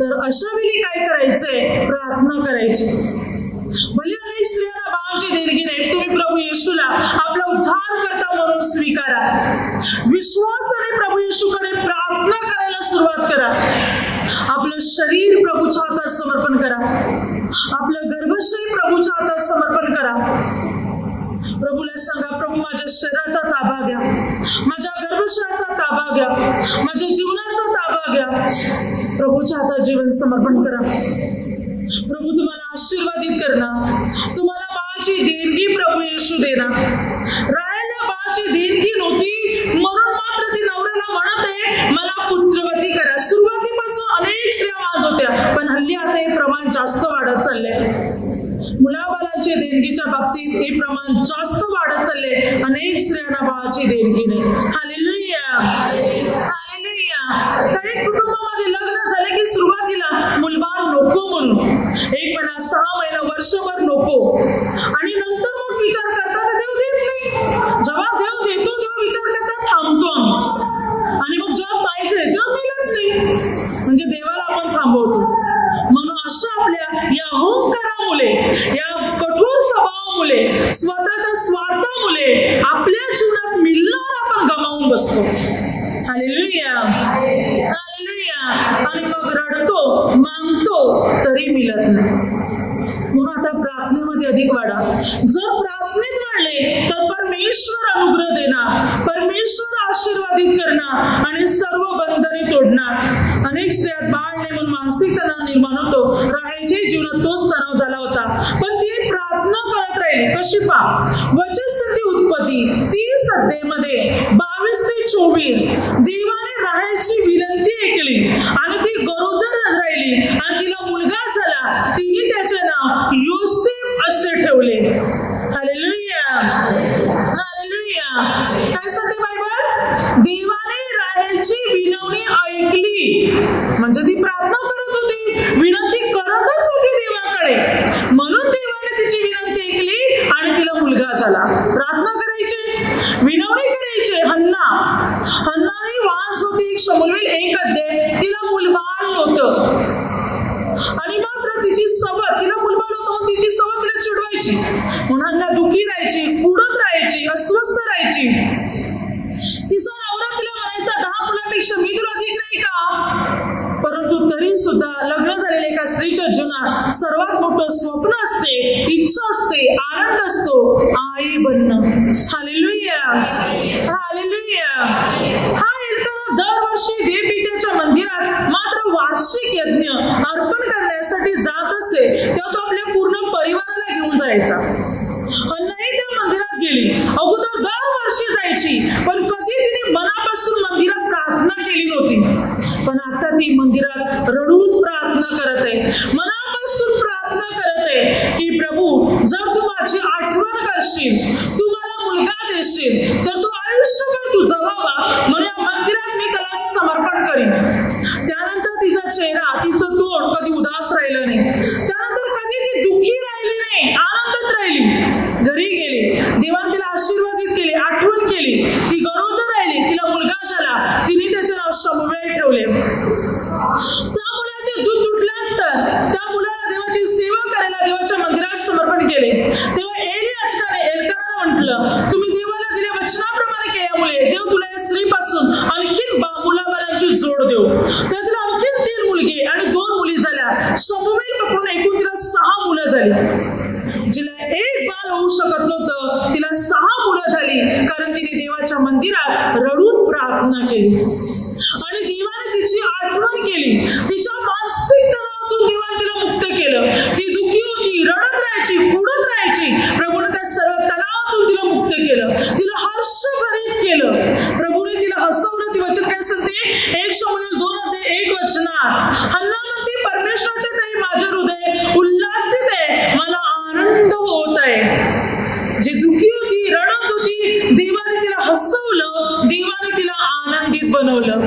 तर अशा वेळी काय करायचंय? प्रार्थना करायची. भले अनेक स्त्रियांना बाळांची देणगी नाही, तुम्ही प्रभू येशूला आपला उद्धारकर्ता म्हणून स्वीकारा. विश्वासाने प्रभू येशूकडे प्रार्थना करायला सुरुवात करा. आपलं शरीर प्रभूच्या हातात समर्पण करा. आपलं गर्भाशय प्रभूच्या हातात समर्पण करा. प्रभूला सांगा, प्रभू माझ्या शरीराचा ताबा घ्या, माझ्या गर्भाशयाचा ताबा घ्या, माझ्या जीवनाचा ताबा घ्या. प्रभूच्या हातात जीवन समर्पण करा. प्रभू तुम्हाला आशीर्वादित करणार. तुम्हाला बाळाची देणगी प्रभू येशू देणार. राहायला बाळाची देणगी नव्हती म्हणून मात्र ती नवऱ्याला म्हणत आहे मला पुत्रवती करा. सुरुवातीपासून अनेक स्त्रिया माज होत्या, पण हल्ली आता हे प्रमाण जास्त वाढत चाललंय. मुलाबाळाच्या देणगीच्या बाबतीत हे प्रमाण जास्त वाढत चालले. अनेक स्त्रियांना बाळाची देणगी नाही. Hallelujah, hallelujah. काही कुटुंबामध्ये लग्न झाले की सुरुवातीला मुलबाळ नको म्हणून 1 महिना, 6 महिना, वर्षभर नको, आणि नंतर मग विचार करतात देव देत नाही. जेव्हा देव देतो तेव्हा विचार करतात थांबतो आणि मग जेव्हा पाहिजे तेव्हा मिळत नाही. म्हणजे देवाला आपण थांबवतो. म्हणून अशा आपल्या या अहंकारामुळे, या कठोर स्वभावामुळे, स्वतःच्या स्वार्थामुळे आपल्या जीवनात मिळणार आपण गमावून बसतो. Hallelujah, hallelujah. आणि मग रडतो, मागतो, तरी मिळत नाही. म्हणून आता प्रार्थनेमध्ये अधिक वाढा. जर प्रार्थनेत वाढले तर परमेश्वर अनुग्रह देणार, परमेश्वर आशीर्वादित करणार आणि सर्व बंधने तोडणार. अनेक स्त्रियात बाळ नाही म्हणून मानसिक तणाव निर्माण होतो. राहायच्या जीवनात तोच तणाव झाला होता, पण ती प्रार्थना करत राहिली. कशी पहा, वचनस्थिती उत्पत्ती 30 अध्यायामध्ये 22 ते 24 देवाने राहायची विनंती ऐकली आणि ती गरोदर राहिली आणि तिला मुलगा झाला. तिने त्याचे नाव योसेफ असे ठेवले. Hallelujah, hallelujah. काय सांगते बायबल? देवाने राहायची विनवणी ऐकली. म्हणजे ती प्रार्थना करत होती, विनंती करतच होती देवाकडे, म्हणून देवाने तिची विनंती ऐकली आणि तिला मुलगा झाला. प्रार्थना करायची, विनवणी करायची. हन्ना ही वांस होती. शमूएल 1 अध्याय. तिला मुलबाळ नव्हतं आणि मात्र तिची सवत, तिला मुलबाळ होतं म्हणून तिची सवत तिला चिडवायची. म्हणून हन्ना दुखी राहायची, कुडत राहायची, अस्वस्थ राहायची. तिचा नवरा तिला म्हणायचा 10 मुलांपेक्षा मी तुला अधिक नाही का? परंतु तरी सुद्धा लग्न झालेल्या एका स्त्रीच्या जीवनात सर्वात मोठं स्वप्न असते, इच्छा असते, आनंद असतो, आई बनणं. Hallelujah, hallelujah. हा एल्काना दरवर्षी देवपित्याच्या मंदिरात मात्र वार्षिक यज्ञ अर्पण करण्यासाठी जात असे. तेव्हा तो आपल्या पूर्ण परिवाराला घेऊन जायचा. हन्नाही त्या मंदिरात गेली. अगोदर दरवर्षी जायची, पण कधी तिने मनापासून मंदिरात प्रार्थना केली नव्हती. पण आता ती मंदिरात रडून प्रार्थना करत आहे, मनापासून प्रार्थना करत आहे की प्रभू जर तू माझी आठवण करशील, तू मला मुलगा देशील, तर तू आयुष्यभर तुझा व्हावा म्हणून या मंदिरात मी त्याला समर्पण करीन. त्यानंतर तिचा चेहरा, तिचं तोंड कधी उदास राहिलं नाही. त्यानंतर कधी ती दुःखी राहिली नाही, आनंदात राहिली. घरी गेली, देवाने तिला आशीर्वादित केले, आठवण केली. ती गरोदर राहिली, तिला मुलगा झाला. तिने त्याचे नाव शमूएल ठेवले. त्या मुलाचे दूध तुटल्यानंतर त्या मुलाला देवाची सेवा करायला देवाच्या मंदिरात समर्पण केले. तेव्हा एली याजकाने एल्कानाला म्हटलं, तुम्ही देवाला दिल्या वचनाप्रमाणे केल्यामुळे देव तुला या स्त्रीपासून आणखीन मुलाबाळांची जोड देऊ. तर तिला आणखीन 3 मुलगे आणि 2 मुली झाल्या. शमूएल पकडून एकूण तिला 6 मुलं झाली. जिला 1 बाळ होऊ शकत नव्हतं, तिला 6 मुलं झाली, कारण तिने देवाच्या मंदिरात रडून प्रार्थना केली आणि देवाने तिची आठवण केली. तिच्या मानसिक तणावातून देवाने तिला मुक्त केलं. ती दुःखी होती, रडत राहायची, कुडत राहायची. प्रभूने त्या सर्व तणावातून तिला मुक्त केलं, तिला हर्षभरीत केलं. प्रभूने तिला हसवलं. ती वचन काय सांगते? 1 शमूएल 2 अध्याय 1 वचनात हन्ना म्हणते, परमेश्वराच्या ठायी माझे हृदय उल्हासित आहे, मला आनंद होत आहे. जी दुःखी होती, रडत होती, देवाने तिला हसवलं, देवाने तिला आनंदित बनवलं.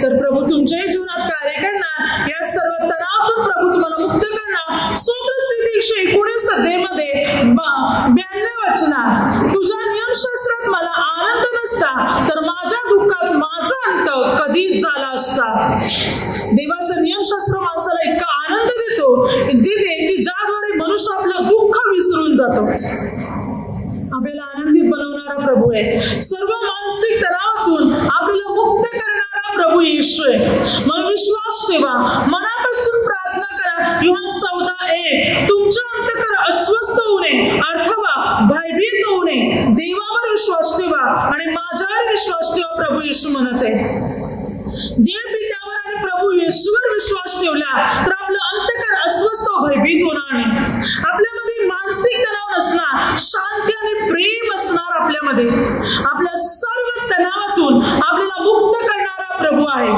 तर प्रभू तुमच्याही जीवनात कार्य करणार, या सर्व तणावातून प्रभू तुम्हाला मुक्त करणार. स्तोत्रस्थिती 119 अध्यायामध्ये 92 वचनात, तुझ्या नियमशास्त्रात मला आनंद नसता तर माझ्या दुःखात माझा अंत कधीच झाला असता. देवाचं नियमशास्त्र आहे. सर्व मानसिक तणावातून आपल्याला मुक्त करणारा प्रभू येशू आहे. मग विश्वास ठेवा, मनापासून प्रार्थना करा. योहान 14:1 तुमच्या अंतःकरण अस्वस्थ होऊ नये अथवा भयभीत होऊ नये. देवावर विश्वास ठेवा आणि माझ्यावर विश्वास ठेवा, प्रभू येशू म्हणत आहे. देव पित्यावर आणि प्रभू येशूवर विश्वास ठेवला तर आपलं अंतःकरण अस्वस्थ व भयभीत होणार नाही. आपल्यामध्ये मानसिक तणाव नसणार, शांती आणि प्रेम असणार आपल्यामध्ये. आपल्या सर्व तणावातून आपल्याला मुक्त करणारा प्रभू आहे.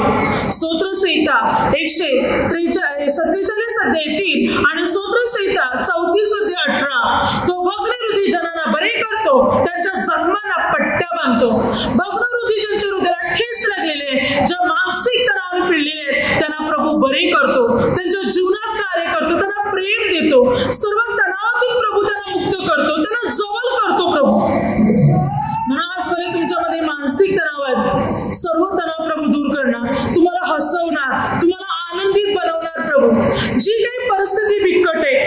स्तोत्रसंहिता 147 अध्याय 3 आणि स्तोत्रसंहिता 34 अध्याय 18 तो भग्न हृदय जनांना बरे करतो, त्यांच्या जखमांना पट्ट्या बांधतो. भग्न हृदय ज्यांच्या हृदयाला ठेस लागलेले, ज्या मानसिक तणावाने पिळलेले आहेत, त्यांना प्रभू बरे करतो, त्यांच्या जीवनात कार्य करतो, त्यांना प्रेम देतो. सर्व तणावातून प्रभू त्यांना मुक्त करतो, त्यांना जवळ करतो प्रभू. म्हणून आजपर्यंत तुमच्यामध्ये मानसिक तणाव आहेत, सर्व तणाव प्रभू दूर करणार, तुम्हाला हसवणार, तुम्हाला आनंदित बनवणार प्रभू. जी काही परिस्थिती बिकट आहे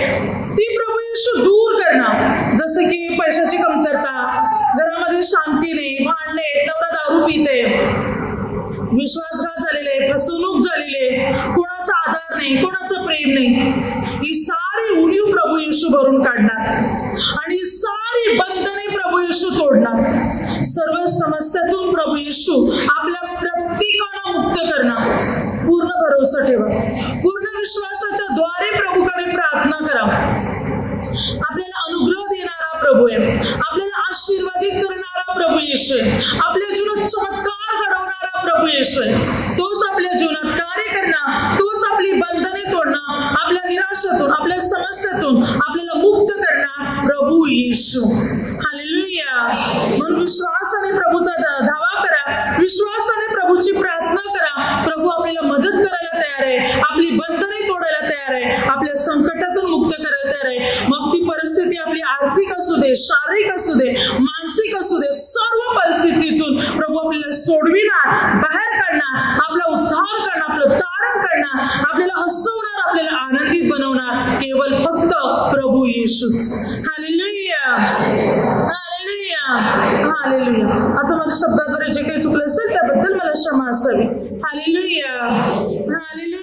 ती प्रभू येशू दूर करणार. जसं की पैशाची कमतरता, घरामध्ये शांती नाही, भांडणे, नवरा दारू पिते, विश्वासघात झालेले, फसवणूक झालेले, कोणाचा आधार नाही, कोणाचं प्रेम नाही, ही सारी उणीव प्रभू येशू भरून काढणार आणि ही सारी बंधने प्रभू येशू तोडणार. सर्व समस्यातून प्रभू येशू आपल्या प्रत्येकाला मुक्त करणार. पूर्ण भरोसा ठेवा, पूर्ण विश्वासाच्या द्वारे प्रभूकडे प्रार्थना करा. आपल्याला अनुग्रह देणारा प्रभू आहे, आपल्याला आशीर्वादित करणारा प्रभू येशू आहे, आपल्या जीवनात चमत्कार घडवणारा प्रभू येशू आहे. तोच आपल्या जीवनात कार्य करणार, तोच आपली बंधने तोडणार, आपल्या निराशातून, आपल्या समस्यातून आपल्याला मुक्त करणार प्रभू येशू. हालेलुया. म्हणून विश्वासाने प्रभूचा धावा करा, विश्वासाने प्रभूची प्रार्थना करा. प्रभू आपल्याला मदत करायला तयार आहे, आपली बंधने तोडायला तयार आहे, आपल्या संकटातून मुक्त करायला तयार आहे. मग ती परिस्थिती आपली आर्थिक असू दे, शारीरिक असू दे, मानसिक असू दे, सर्व परिस्थितीतून प्रभू आपल्याला सोडविणार, बाहेर काढणार, आपला उद्धार करणार, आपलं तारण करणार, आपल्याला हसवणार, आपल्याला आनंदित बनवणार. केवळ फक्त प्रभू येशूच. Hallelujah, hallelujah, hallelujah. आता माझ्या शब्दाद्वारे जे काही चुकलं असेल त्याबद्दल मला क्षमा असावी. Hallelujah, hallelujah.